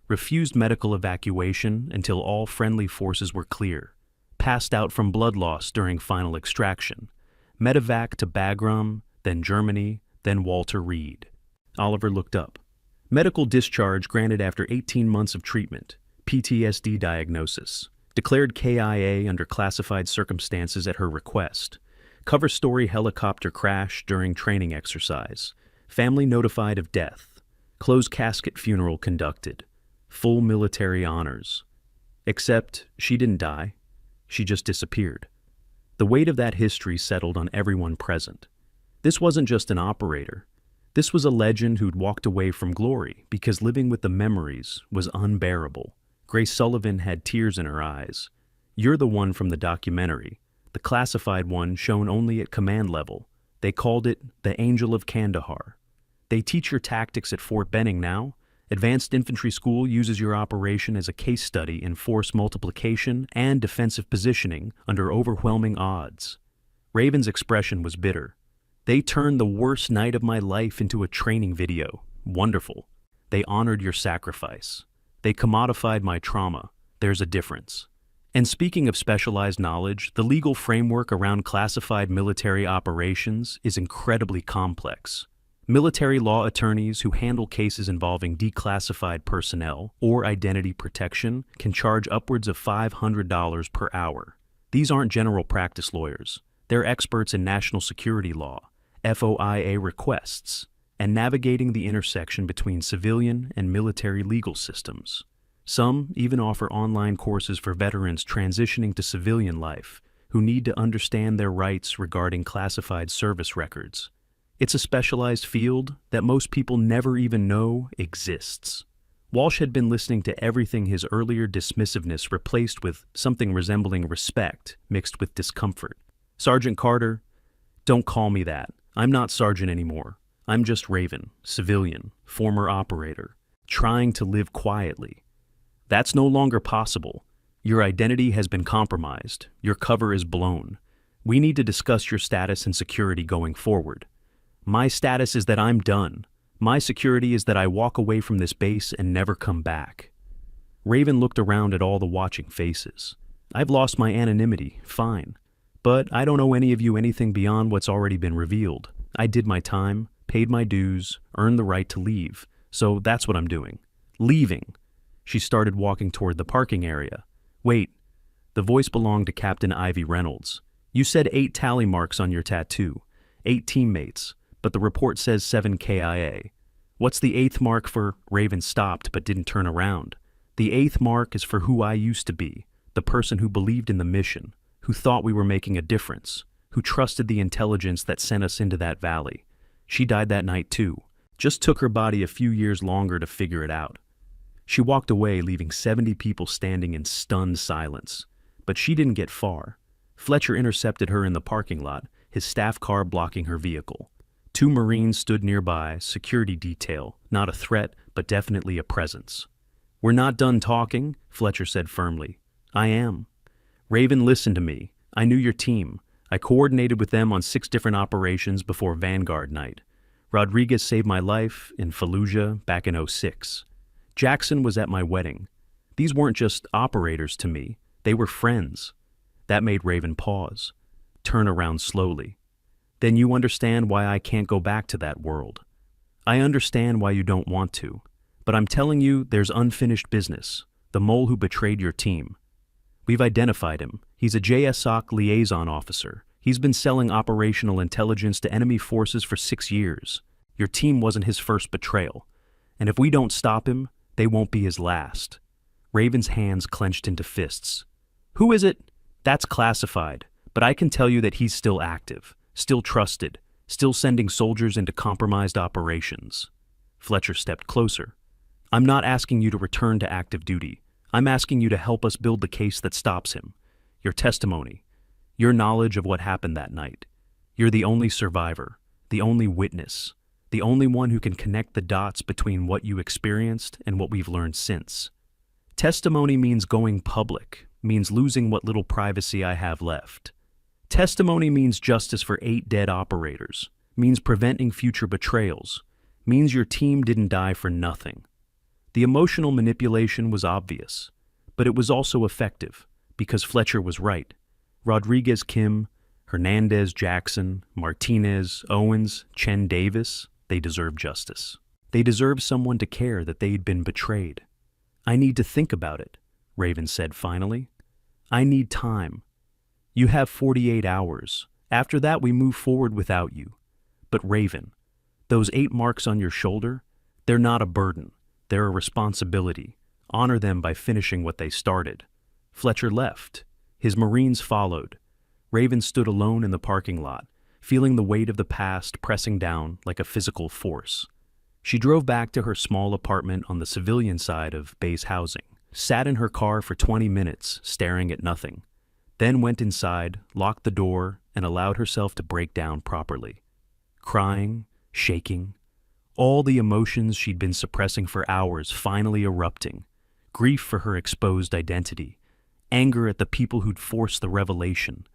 refused medical evacuation until all friendly forces were clear, passed out from blood loss during final extraction, medevac to Bagram, then Germany, then Walter Reed. Oliver looked up. Medical discharge granted after 18 months of treatment, PTSD diagnosis, declared KIA under classified circumstances at her request, cover story helicopter crash during training exercise, family notified of death, closed casket funeral conducted, full military honors. Except she didn't die, she just disappeared. The weight of that history settled on everyone present. This wasn't just an operator. This was a legend who'd walked away from glory because living with the memories was unbearable. Grace Sullivan had tears in her eyes. You're the one from the documentary, the classified one shown only at command level. They called it the Angel of Kandahar. They teach your tactics at Fort Benning now. Advanced Infantry School uses your operation as a case study in force multiplication and defensive positioning under overwhelming odds. Raven's expression was bitter. They turned the worst night of my life into a training video. Wonderful. They honored your sacrifice. They commodified my trauma. There's a difference. And speaking of specialized knowledge, the legal framework around classified military operations is incredibly complex. Military law attorneys who handle cases involving declassified personnel or identity protection can charge upwards of $500 per hour. These aren't general practice lawyers. They're experts in national security law, FOIA requests, and navigating the intersection between civilian and military legal systems. Some even offer online courses for veterans transitioning to civilian life who need to understand their rights regarding classified service records. It's a specialized field that most people never even know exists. Walsh had been listening to everything his earlier dismissiveness replaced with something resembling respect mixed with discomfort. Sergeant Carter, don't call me that. I'm not sergeant anymore. I'm just Raven, civilian, former operator, trying to live quietly. That's no longer possible. Your identity has been compromised. Your cover is blown. We need to discuss your status and security going forward. My status is that I'm done. My security is that I walk away from this base and never come back. Raven looked around at all the watching faces. I've lost my anonymity, fine. But I don't owe any of you anything beyond what's already been revealed. I did my time, paid my dues, earned the right to leave. So that's what I'm doing. Leaving. She started walking toward the parking area. Wait. The voice belonged to Captain Ivy Reynolds. You said 8 tally marks on your tattoo. 8 teammates. But the report says 7 KIA. What's the 8th mark for? Raven stopped but didn't turn around. The 8th mark is for who I used to be, the person who believed in the mission, who thought we were making a difference, who trusted the intelligence that sent us into that valley. She died that night too. Just took her body a few years longer to figure it out. She walked away, leaving 70 people standing in stunned silence. But she didn't get far. Fletcher intercepted her in the parking lot, his staff car blocking her vehicle. 2 Marines stood nearby, security detail, not a threat, but definitely a presence. We're not done talking, Fletcher said firmly. I am. Raven, listen to me. I knew your team. I coordinated with them on 6 different operations before Vanguard Night. Rodriguez saved my life in Fallujah back in '06. Jackson was at my wedding. These weren't just operators to me. They were friends. That made Raven pause, turn around slowly. Then you understand why I can't go back to that world. I understand why you don't want to, but I'm telling you there's unfinished business, the mole who betrayed your team. We've identified him. He's a JSOC liaison officer. He's been selling operational intelligence to enemy forces for 6 years. Your team wasn't his first betrayal. And if we don't stop him, they won't be his last. Raven's hands clenched into fists. Who is it? That's classified, but I can tell you that he's still active. Still trusted, still sending soldiers into compromised operations. Fletcher stepped closer. I'm not asking you to return to active duty. I'm asking you to help us build the case that stops him. Your testimony, your knowledge of what happened that night. You're the only survivor, the only witness, the only one who can connect the dots between what you experienced and what we've learned since. Testimony means going public, means losing what little privacy I have left. Testimony means justice for 8 dead operators, means preventing future betrayals, means your team didn't die for nothing. The emotional manipulation was obvious, but it was also effective, because Fletcher was right. Rodriguez Kim, Hernandez Jackson, Martinez, Owens, Chen Davis, they deserve justice. They deserve someone to care that they'd been betrayed. I need to think about it, Raven said finally. I need time. You have 48 hours. After that, we move forward without you. But Raven, those 8 marks on your shoulder, they're not a burden. They're a responsibility. Honor them by finishing what they started. Fletcher left. His Marines followed. Raven stood alone in the parking lot, feeling the weight of the past pressing down like a physical force. She drove back to her small apartment on the civilian side of base housing, sat in her car for 20 minutes, staring at nothing, then went inside, locked the door, and allowed herself to break down properly. Crying, shaking, all the emotions she'd been suppressing for hours finally erupting. Grief for her exposed identity, anger at the people who'd forced the revelation,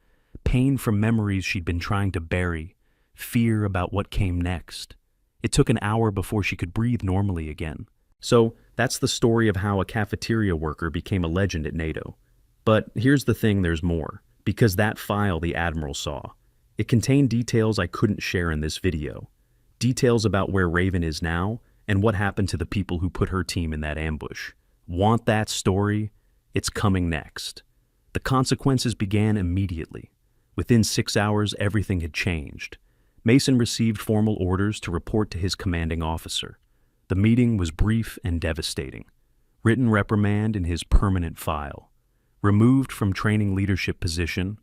pain from memories she'd been trying to bury, fear about what came next. It took an hour before she could breathe normally again. So that's the story of how a cafeteria worker became a legend at NATO. But here's the thing, there's more. Because that file the Admiral saw, it contained details I couldn't share in this video. Details about where Raven is now and what happened to the people who put her team in that ambush. Want that story? It's coming next. The consequences began immediately. Within 6 hours, everything had changed. Mason received formal orders to report to his commanding officer. The meeting was brief and devastating. Written reprimand in his permanent file. Removed from training leadership position.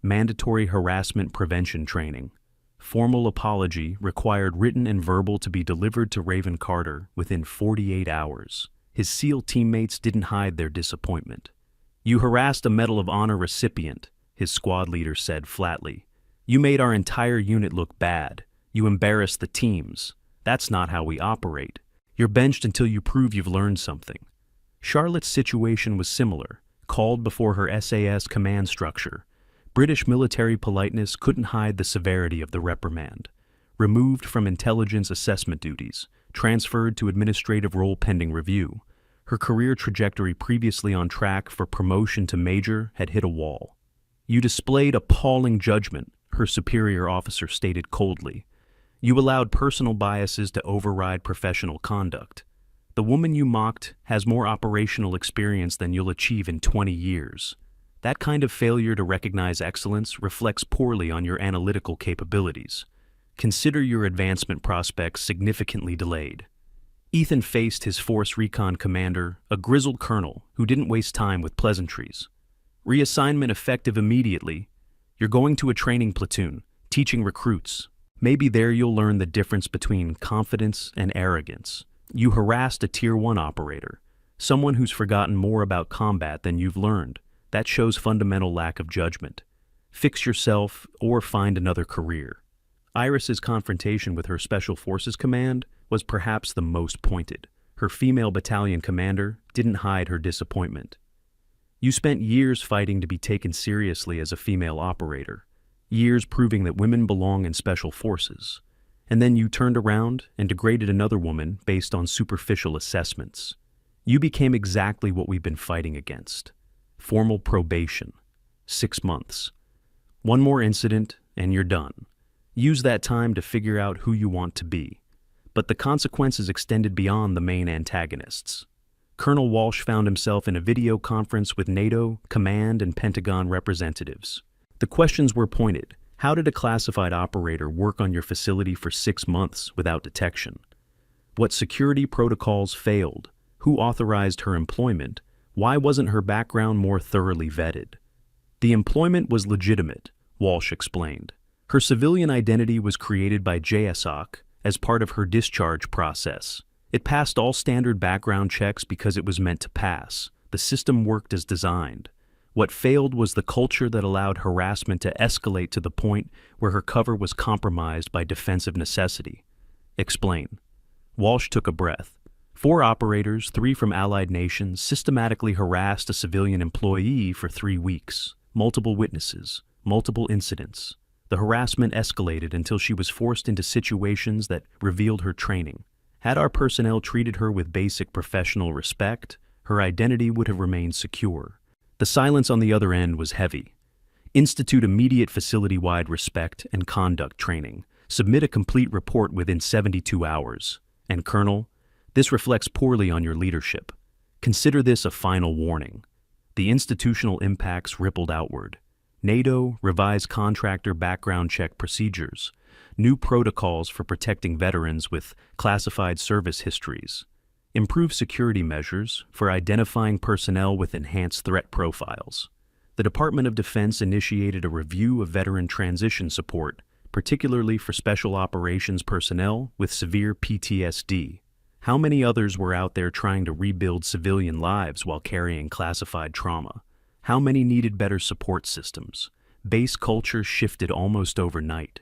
Mandatory harassment prevention training. Formal apology required written and verbal to be delivered to Raven Carter within 48 hours. His SEAL teammates didn't hide their disappointment. You harassed a Medal of Honor recipient, his squad leader said flatly. You made our entire unit look bad. You embarrassed the teams. That's not how we operate. You're benched until you prove you've learned something. Charlotte's situation was similar, called before her SAS command structure. British military politeness couldn't hide the severity of the reprimand. Removed from intelligence assessment duties, transferred to administrative role pending review. Her career trajectory previously on track for promotion to major had hit a wall. You displayed appalling judgment, her superior officer stated coldly. You allowed personal biases to override professional conduct. The woman you mocked has more operational experience than you'll achieve in 20 years. That kind of failure to recognize excellence reflects poorly on your analytical capabilities. Consider your advancement prospects significantly delayed. Ethan faced his Force Recon commander, a grizzled colonel who didn't waste time with pleasantries. Reassignment effective immediately. You're going to a training platoon, teaching recruits. Maybe there you'll learn the difference between confidence and arrogance. You harassed a Tier 1 operator, someone who's forgotten more about combat than you've learned. That shows fundamental lack of judgment. Fix yourself or find another career. Iris's confrontation with her Special Forces command was perhaps the most pointed. Her female battalion commander didn't hide her disappointment. You spent years fighting to be taken seriously as a female operator, years proving that women belong in Special Forces, and then you turned around and degraded another woman based on superficial assessments. You became exactly what we've been fighting against. Formal probation. 6 months. One more incident and you're done. Use that time to figure out who you want to be. But the consequences extended beyond the main antagonists. Colonel Walsh found himself in a video conference with NATO, Command, and Pentagon representatives. The questions were pointed. How did a classified operator work on your facility for 6 months without detection? What security protocols failed? Who authorized her employment? Why wasn't her background more thoroughly vetted? The employment was legitimate, Walsh explained. Her civilian identity was created by JSOC as part of her discharge process. It passed all standard background checks because it was meant to pass. The system worked as designed. What failed was the culture that allowed harassment to escalate to the point where her cover was compromised by defensive necessity. Explain. Walsh took a breath. 4 operators, 3 from allied nations, systematically harassed a civilian employee for 3 weeks. Multiple witnesses, multiple incidents. The harassment escalated until she was forced into situations that revealed her training. Had our personnel treated her with basic professional respect, her identity would have remained secure. The silence on the other end was heavy. Institute immediate facility-wide respect and conduct training. Submit a complete report within 72 hours. And Colonel, this reflects poorly on your leadership. Consider this a final warning. The institutional impacts rippled outward. NATO revised contractor background check procedures, new protocols for protecting veterans with classified service histories, improved security measures for identifying personnel with enhanced threat profiles. The Department of Defense initiated a review of veteran transition support, particularly for special operations personnel with severe PTSD. How many others were out there trying to rebuild civilian lives while carrying classified trauma? How many needed better support systems? Base culture shifted almost overnight.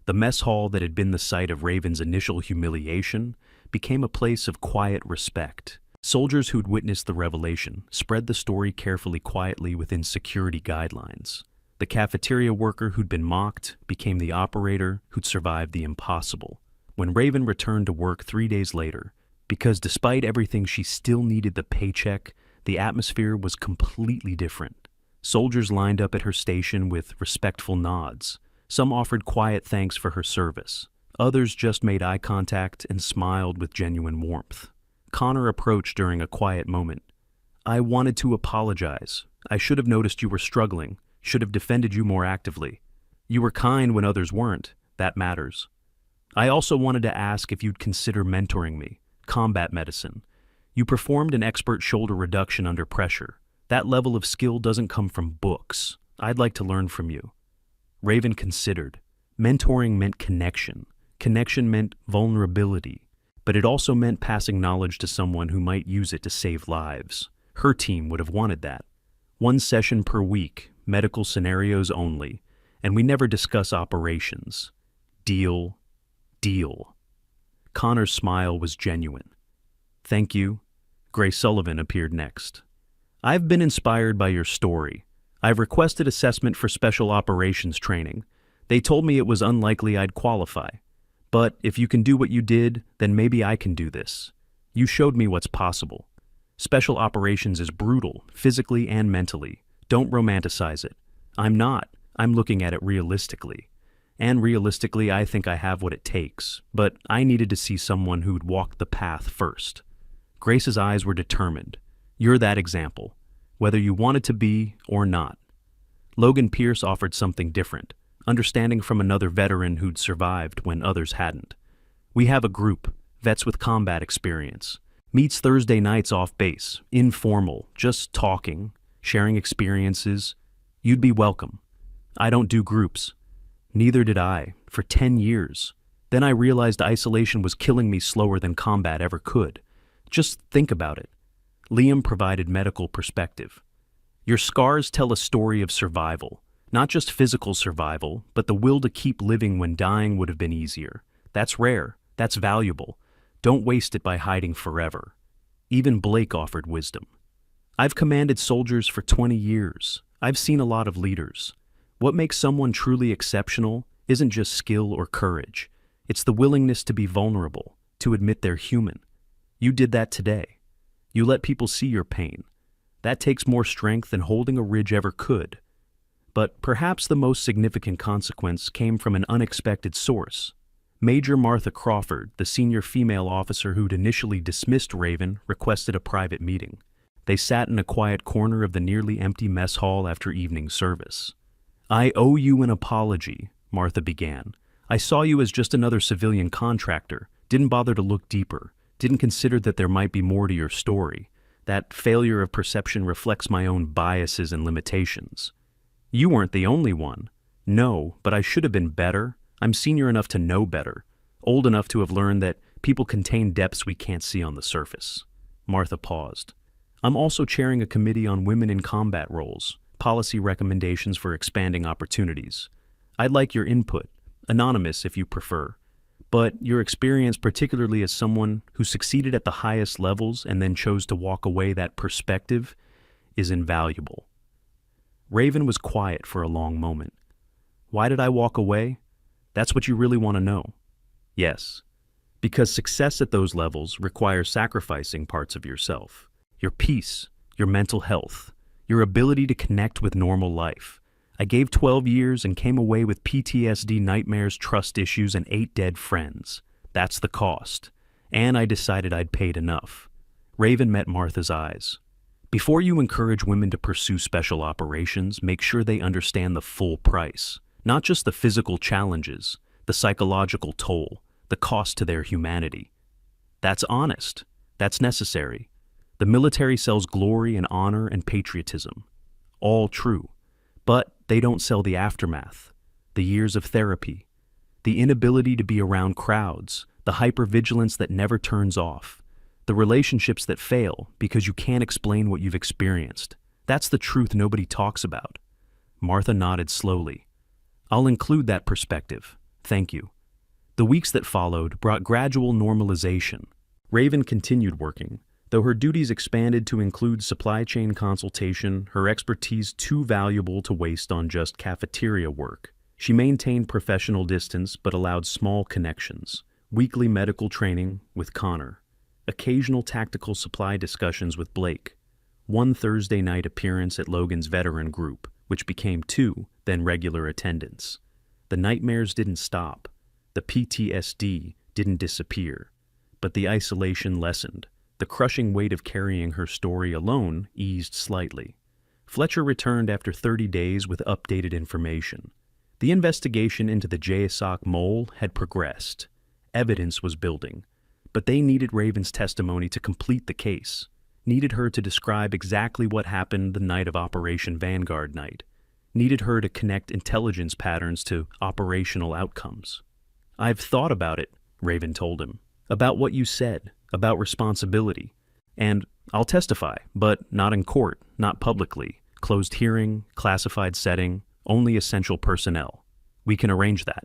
The mess hall that had been the site of Raven's initial humiliation became a place of quiet respect. Soldiers who'd witnessed the revelation spread the story carefully quietly within security guidelines. The cafeteria worker who'd been mocked became the operator who'd survived the impossible. When Raven returned to work 3 days later, because despite everything she still needed the paycheck, the atmosphere was completely different. Soldiers lined up at her station with respectful nods. Some offered quiet thanks for her service. Others just made eye contact and smiled with genuine warmth. Connor approached during a quiet moment. I wanted to apologize. I should have noticed you were struggling, should have defended you more actively. You were kind when others weren't. That matters. I also wanted to ask if you'd consider mentoring me. Combat medicine. You performed an expert shoulder reduction under pressure. That level of skill doesn't come from books. I'd like to learn from you. Raven considered. Mentoring meant connection. Connection meant vulnerability. But it also meant passing knowledge to someone who might use it to save lives. Her team would have wanted that. 1 session per week, medical scenarios only, and we never discuss operations. Deal. Deal. Connor's smile was genuine. Thank you. Gray Sullivan appeared next. I've been inspired by your story. I've requested assessment for special operations training. They told me it was unlikely I'd qualify. But if you can do what you did, then maybe I can do this. You showed me what's possible. Special operations is brutal, physically and mentally. Don't romanticize it. I'm not. I'm looking at it realistically. And realistically, I think I have what it takes. But I needed to see someone who'd walked the path first. Grace's eyes were determined. You're that example, whether you wanted to be or not. Logan Pierce offered something different, understanding from another veteran who'd survived when others hadn't. We have a group, vets with combat experience. Meets Thursday nights off base, informal, just talking, sharing experiences. You'd be welcome. I don't do groups. Neither did I, for 10 years. Then I realized isolation was killing me slower than combat ever could. Just think about it. Liam provided medical perspective. Your scars tell a story of survival, not just physical survival, but the will to keep living when dying would have been easier. That's rare. That's valuable. Don't waste it by hiding forever. Even Blake offered wisdom. I've commanded soldiers for 20 years. I've seen a lot of leaders. What makes someone truly exceptional isn't just skill or courage. It's the willingness to be vulnerable, to admit they're human. You did that today. You let people see your pain. That takes more strength than holding a ridge ever could. But perhaps the most significant consequence came from an unexpected source. Major Martha Crawford, the senior female officer who'd initially dismissed Raven, requested a private meeting. They sat in a quiet corner of the nearly empty mess hall after evening service. I owe you an apology, Martha began. I saw you as just another civilian contractor, didn't bother to look deeper, didn't consider that there might be more to your story. That failure of perception reflects my own biases and limitations. You weren't the only one. No, but I should have been better. I'm senior enough to know better, old enough to have learned that People contain depths we can't see on the surface. Martha paused. I'm also chairing a committee on women in combat roles, policy recommendations for expanding opportunities. I'd like your input, anonymous if you prefer, but your experience, particularly as someone who succeeded at the highest levels and then chose to walk away, that perspective is invaluable. Raven was quiet for a long moment. Why did I walk away? That's what you really want to know. Yes, because success at those levels requires sacrificing parts of yourself. Your peace, your mental health, your ability to connect with normal life. I gave 12 years and came away with PTSD, nightmares, trust issues, and 8 dead friends. That's the cost. And I decided I'd paid enough. Raven met Martha's eyes. Before you encourage women to pursue special operations, make sure they understand the full price. Not just the physical challenges, the psychological toll, the cost to their humanity. That's honest. That's necessary. The military sells glory and honor and patriotism. All true. But they don't sell the aftermath, the years of therapy, the inability to be around crowds, the hypervigilance that never turns off, the relationships that fail because you can't explain what you've experienced. That's the truth nobody talks about. Martha nodded slowly. I'll include that perspective. Thank you. The weeks that followed brought gradual normalization. Raven continued working. Though her duties expanded to include supply chain consultation, her expertise too valuable to waste on just cafeteria work. She maintained professional distance but allowed small connections. Weekly medical training with Connor. Occasional tactical supply discussions with Blake. One Thursday night appearance at Logan's veteran group, which became 2, then regular attendance. The nightmares didn't stop. The PTSD didn't disappear. But the isolation lessened. The crushing weight of carrying her story alone eased slightly. Fletcher returned after 30 days with updated information. The investigation into the JSOC mole had progressed. Evidence was building. But they needed Raven's testimony to complete the case. Needed her to describe exactly what happened the night of Operation Vanguard night. Needed her to connect intelligence patterns to operational outcomes. I've thought about it, Raven told him. About what you said. About responsibility. And I'll testify, but not in court, not publicly. Closed hearing, classified setting, only essential personnel. We can arrange that.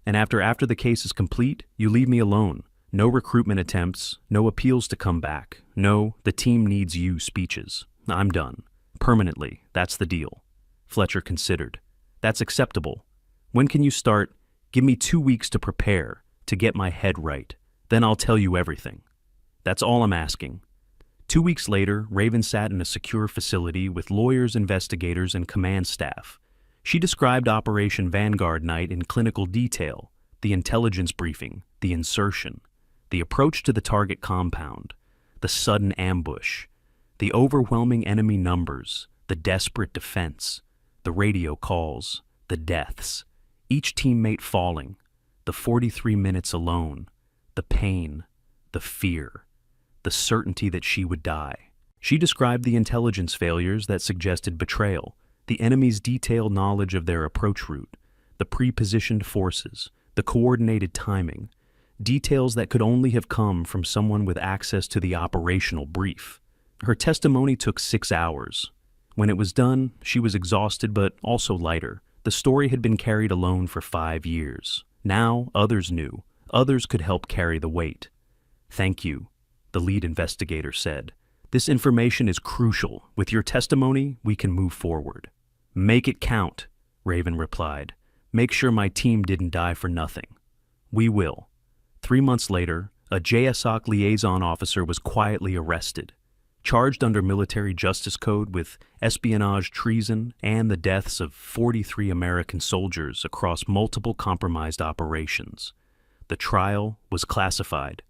And after the case is complete, you leave me alone. No recruitment attempts, no appeals to come back. No, the team needs you speeches. I'm done. Permanently, that's the deal. Fletcher considered. That's acceptable. When can you start? Give me 2 weeks to prepare, to get my head right. Then I'll tell you everything. That's all I'm asking. 2 weeks later, Raven sat in a secure facility with lawyers, investigators, and command staff. She described Operation Vanguard night in clinical detail, the intelligence briefing, the insertion, the approach to the target compound, the sudden ambush, the overwhelming enemy numbers, the desperate defense, the radio calls, the deaths, each teammate falling, the 43 minutes alone, the pain, the fear, the certainty that she would die. She described the intelligence failures that suggested betrayal, the enemy's detailed knowledge of their approach route, the pre-positioned forces, the coordinated timing, details that could only have come from someone with access to the operational brief. Her testimony took 6 hours. When it was done, she was exhausted but also lighter. The story had been carried alone for 5 years. Now others knew. Others could help carry the weight. Thank you, the lead investigator said. This information is crucial. With your testimony, we can move forward. Make it count, Raven replied. Make sure my team didn't die for nothing. We will. 3 months later, a JSOC liaison officer was quietly arrested, charged under military justice code with espionage, treason, and the deaths of 43 American soldiers across multiple compromised operations. The trial was classified.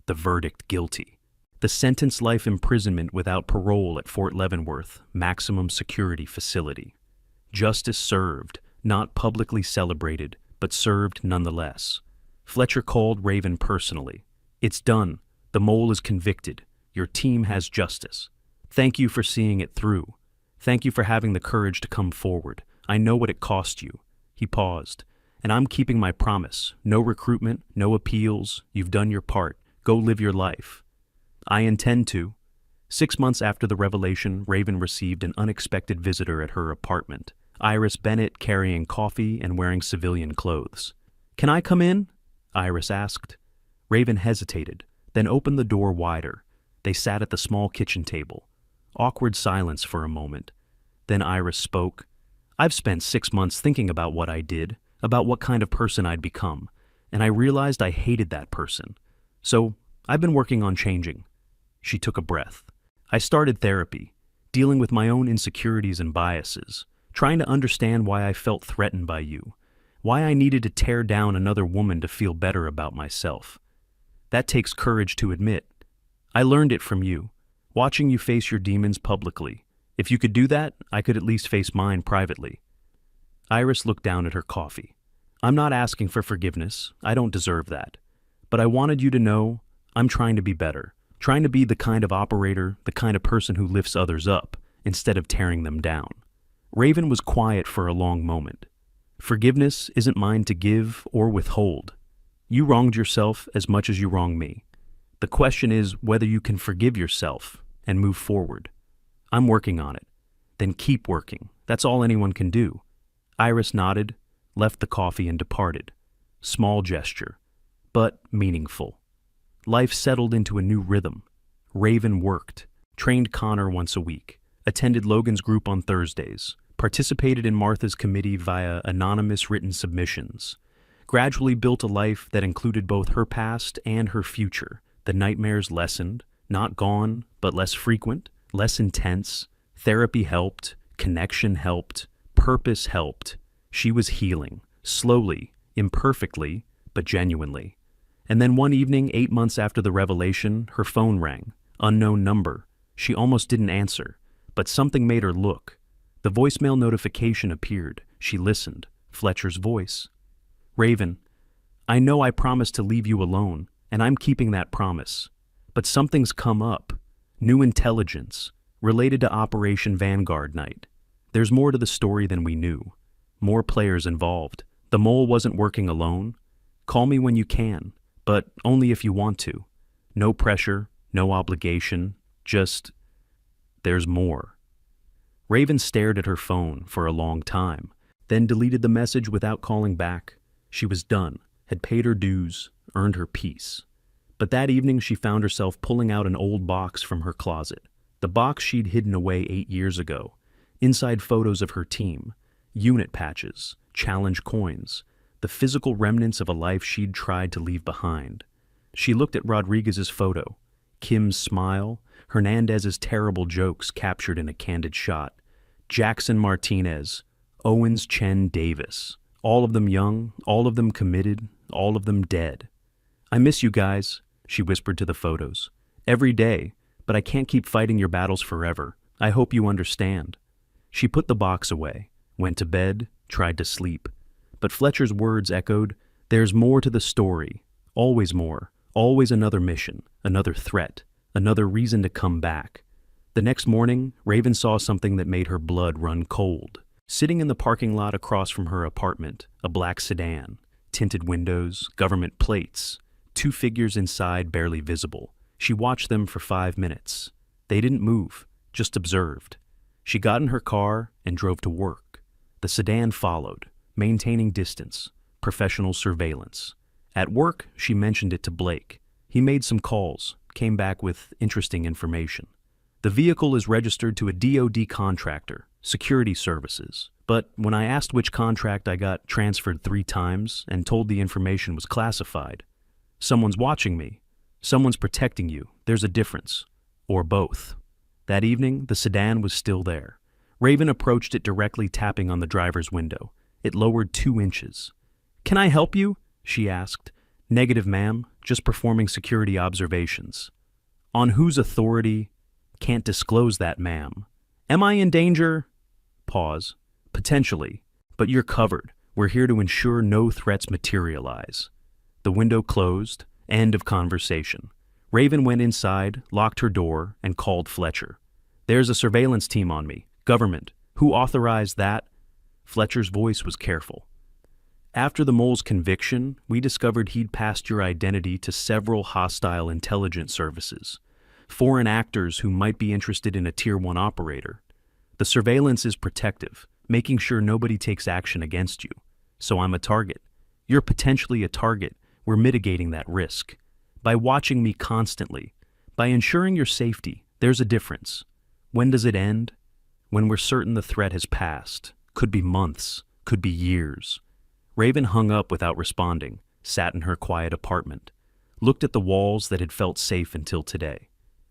The verdict guilty. The sentence life imprisonment without parole at Fort Leavenworth, maximum security facility. Justice served, not publicly celebrated, but served nonetheless. Fletcher called Raven personally. It's done. The mole is convicted. Your team has justice. Thank you for seeing it through. Thank you for having the courage to come forward. I know what it cost you. He paused. And I'm keeping my promise. No recruitment, no appeals. You've done your part. Go live your life. I intend to. 6 months after the revelation, Raven received an unexpected visitor at her apartment. Iris Bennett carrying coffee and wearing civilian clothes. Can I come in? Iris asked. Raven hesitated, then opened the door wider. They sat at the small kitchen table. Awkward silence for a moment. Then Iris spoke. I've spent 6 months thinking about what I did, about what kind of person I'd become, and I realized I hated that person. So I've been working on changing. She took a breath. I started therapy, dealing with my own insecurities and biases, trying to understand why I felt threatened by you, why I needed to tear down another woman to feel better about myself. That takes courage to admit. I learned it from you, watching you face your demons publicly. If you could do that, I could at least face mine privately. Iris looked down at her coffee. I'm not asking for forgiveness. I don't deserve that. But I wanted you to know I'm trying to be better, trying to be the kind of operator, the kind of person who lifts others up instead of tearing them down. Raven was quiet for a long moment. Forgiveness isn't mine to give or withhold. You wronged yourself as much as you wronged me. The question is whether you can forgive yourself and move forward. I'm working on it. Then keep working. That's all anyone can do. Iris nodded, left the coffee and departed. Small gesture, but meaningful. Life settled into a new rhythm. Raven worked, trained Connor once a week, attended Logan's group on Thursdays, participated in Martha's committee via anonymous written submissions, gradually built a life that included both her past and her future. The nightmares lessened, not gone, but less frequent, less intense. Therapy helped, connection helped, purpose helped. She was healing, slowly, imperfectly, but genuinely. And then one evening, 8 months after the revelation, her phone rang. Unknown number. She almost didn't answer, but something made her look. The voicemail notification appeared. She listened. Fletcher's voice. Raven, I know I promised to leave you alone, and I'm keeping that promise. But something's come up. New intelligence, related to Operation Vanguard Night. There's more to the story than we knew. More players involved. The mole wasn't working alone. Call me when you can, but only if you want to. No pressure, no obligation, just, there's more. Raven stared at her phone for a long time, then deleted the message without calling back. She was done, had paid her dues, earned her peace. But that evening she found herself pulling out an old box from her closet. The box she'd hidden away 8 years ago. Inside photos of her team, unit patches, challenge coins, the physical remnants of a life she'd tried to leave behind. She looked at Rodriguez's photo, Kim's smile, Hernandez's terrible jokes captured in a candid shot, Jackson Martinez, Owens Chen Davis, all of them young, all of them committed, all of them dead. I miss you guys, she whispered to the photos. Every day, but I can't keep fighting your battles forever. I hope you understand. She put the box away, went to bed, tried to sleep. But Fletcher's words echoed, there's more to the story, always more, always another mission, another threat, another reason to come back. The next morning, Raven saw something that made her blood run cold. Sitting in the parking lot across from her apartment, a black sedan, tinted windows, government plates, 2 figures inside barely visible. She watched them for 5 minutes. They didn't move, just observed. She got in her car and drove to work. The sedan followed, maintaining distance, professional surveillance. At work, she mentioned it to Blake. He made some calls, came back with interesting information. The vehicle is registered to a DoD contractor, security services. But when I asked which contract, I got transferred 3 times and told the information was classified. Someone's watching me. Someone's protecting you. There's a difference. Or both. That evening, the sedan was still there. Raven approached it directly, tapping on the driver's window. It lowered 2 inches. Can I help you? She asked. Negative, ma'am. Just performing security observations. On whose authority? Can't disclose that, ma'am. Am I in danger? Pause. Potentially. But you're covered. We're here to ensure no threats materialize. The window closed. End of conversation. Raven went inside, locked her door, and called Fletcher. There's a surveillance team on me. Government. Who authorized that? Fletcher's voice was careful. After the mole's conviction, we discovered he'd passed your identity to several hostile intelligence services, foreign actors who might be interested in a Tier 1 operator. The surveillance is protective, making sure nobody takes action against you. So I'm a target. You're potentially a target. We're mitigating that risk. By watching me constantly, by ensuring your safety, there's a difference. When does it end? When we're certain the threat has passed. Could be months, could be years. Raven hung up without responding, sat in her quiet apartment, looked at the walls that had felt safe until today.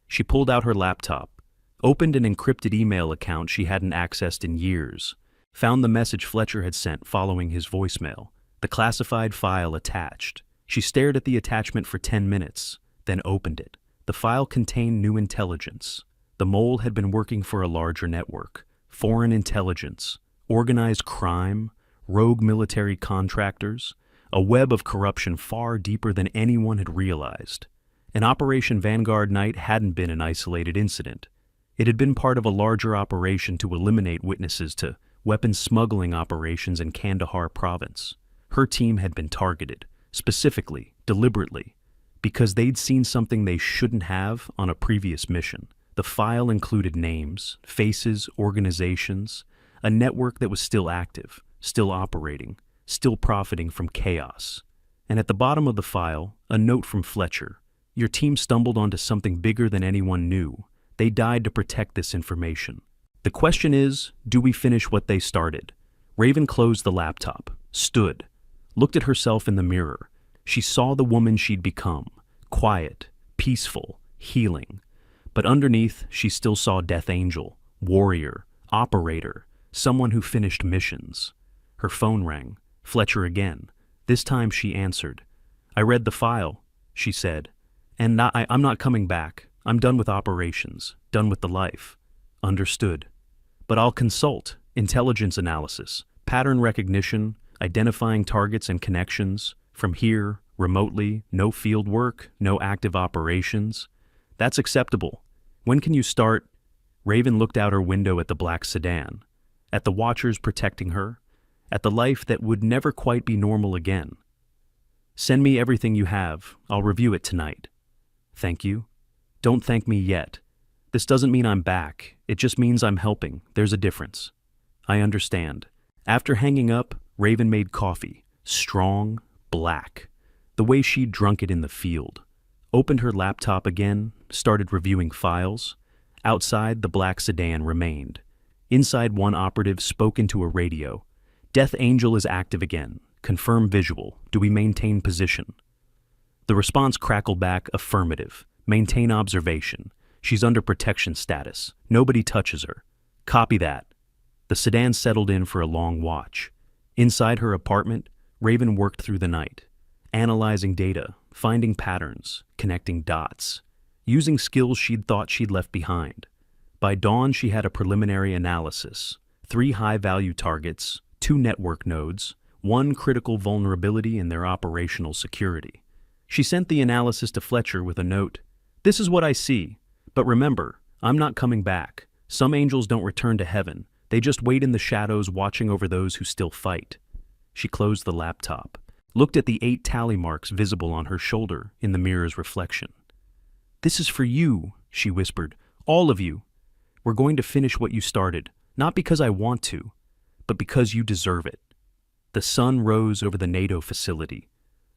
She pulled out her laptop, opened an encrypted email account she hadn't accessed in years, found the message Fletcher had sent following his voicemail, the classified file attached. She stared at the attachment for 10 minutes, then opened it. The file contained new intelligence. The mole had been working for a larger network, foreign intelligence, organized crime, rogue military contractors, a web of corruption far deeper than anyone had realized. An Operation Vanguard night hadn't been an isolated incident. It had been part of a larger operation to eliminate witnesses to weapons smuggling operations in Kandahar province. Her team had been targeted, specifically, deliberately, because they'd seen something they shouldn't have on a previous mission. The file included names, faces, organizations, a network that was still active, still operating, still profiting from chaos. And at the bottom of the file, a note from Fletcher. Your team stumbled onto something bigger than anyone knew. They died to protect this information. The question is, do we finish what they started? Raven closed the laptop, stood, looked at herself in the mirror. She saw the woman she'd become, quiet, peaceful, healing. But underneath, she still saw Death Angel, warrior, operator, someone who finished missions. Her phone rang. Fletcher again. This time she answered. I read the file, she said, and I'm not coming back. I'm done with operations, done with the life. Understood. But I'll consult. Intelligence analysis, pattern recognition, identifying targets and connections. From here, remotely, no field work, no active operations. That's acceptable. When can you start? Raven looked out her window at the black sedan, at the watchers protecting her, at the life that would never quite be normal again. Send me everything you have. I'll review it tonight. Thank you. Don't thank me yet. This doesn't mean I'm back. It just means I'm helping. There's a difference. I understand. After hanging up, Raven made coffee. Strong, black. The way she'd drunk it in the field. Opened her laptop again, started reviewing files. Outside, the black sedan remained. Inside, one operative spoke into a radio. Death Angel is active again. Confirm visual. Do we maintain position? The response crackled back, affirmative. Maintain observation. She's under protection status. Nobody touches her. Copy that. The sedan settled in for a long watch. Inside her apartment, Raven worked through the night, analyzing data, finding patterns, connecting dots, using skills she'd thought she'd left behind. By dawn, she had a preliminary analysis, 3 high-value targets, 2 network nodes, 1 critical vulnerability in their operational security. She sent the analysis to Fletcher with a note. This is what I see, but remember, I'm not coming back. Some angels don't return to heaven. They just wait in the shadows watching over those who still fight. She closed the laptop, looked at the 8 tally marks visible on her shoulder in the mirror's reflection. This is for you, she whispered. All of you. We're going to finish what you started, not because I want to, but because you deserve it. The sun rose over the NATO facility.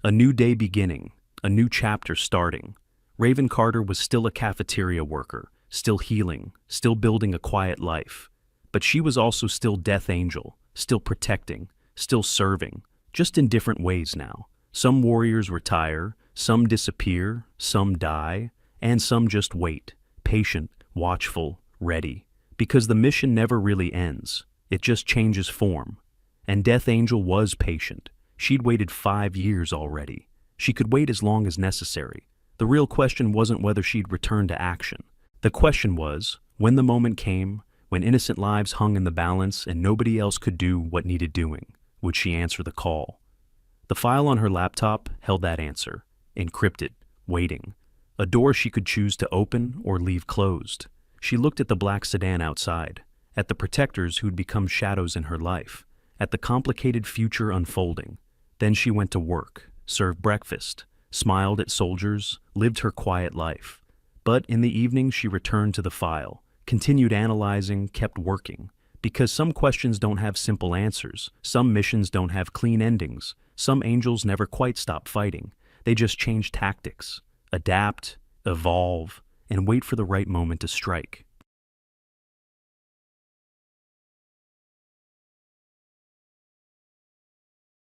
A new day beginning, a new chapter starting. Raven Carter was still a cafeteria worker, still healing, still building a quiet life. But she was also still Death Angel, still protecting, still serving, just in different ways now. Some warriors retire, some disappear, some die, and some just wait, patient, watchful, ready. Because the mission never really ends. It just changes form. And Death Angel was patient. She'd waited 5 years already. She could wait as long as necessary. The real question wasn't whether she'd return to action. The question was, when the moment came, when innocent lives hung in the balance and nobody else could do what needed doing, would she answer the call? The file on her laptop held that answer, encrypted, waiting. A door she could choose to open or leave closed. She looked at the black sedan outside, at the protectors who'd become shadows in her life, at the complicated future unfolding. Then she went to work, served breakfast, smiled at soldiers, lived her quiet life. But in the evening she returned to the file, continued analyzing, kept working. Because some questions don't have simple answers, some missions don't have clean endings, some angels never quite stop fighting. They just change tactics, adapt, evolve, and wait for the right moment to strike.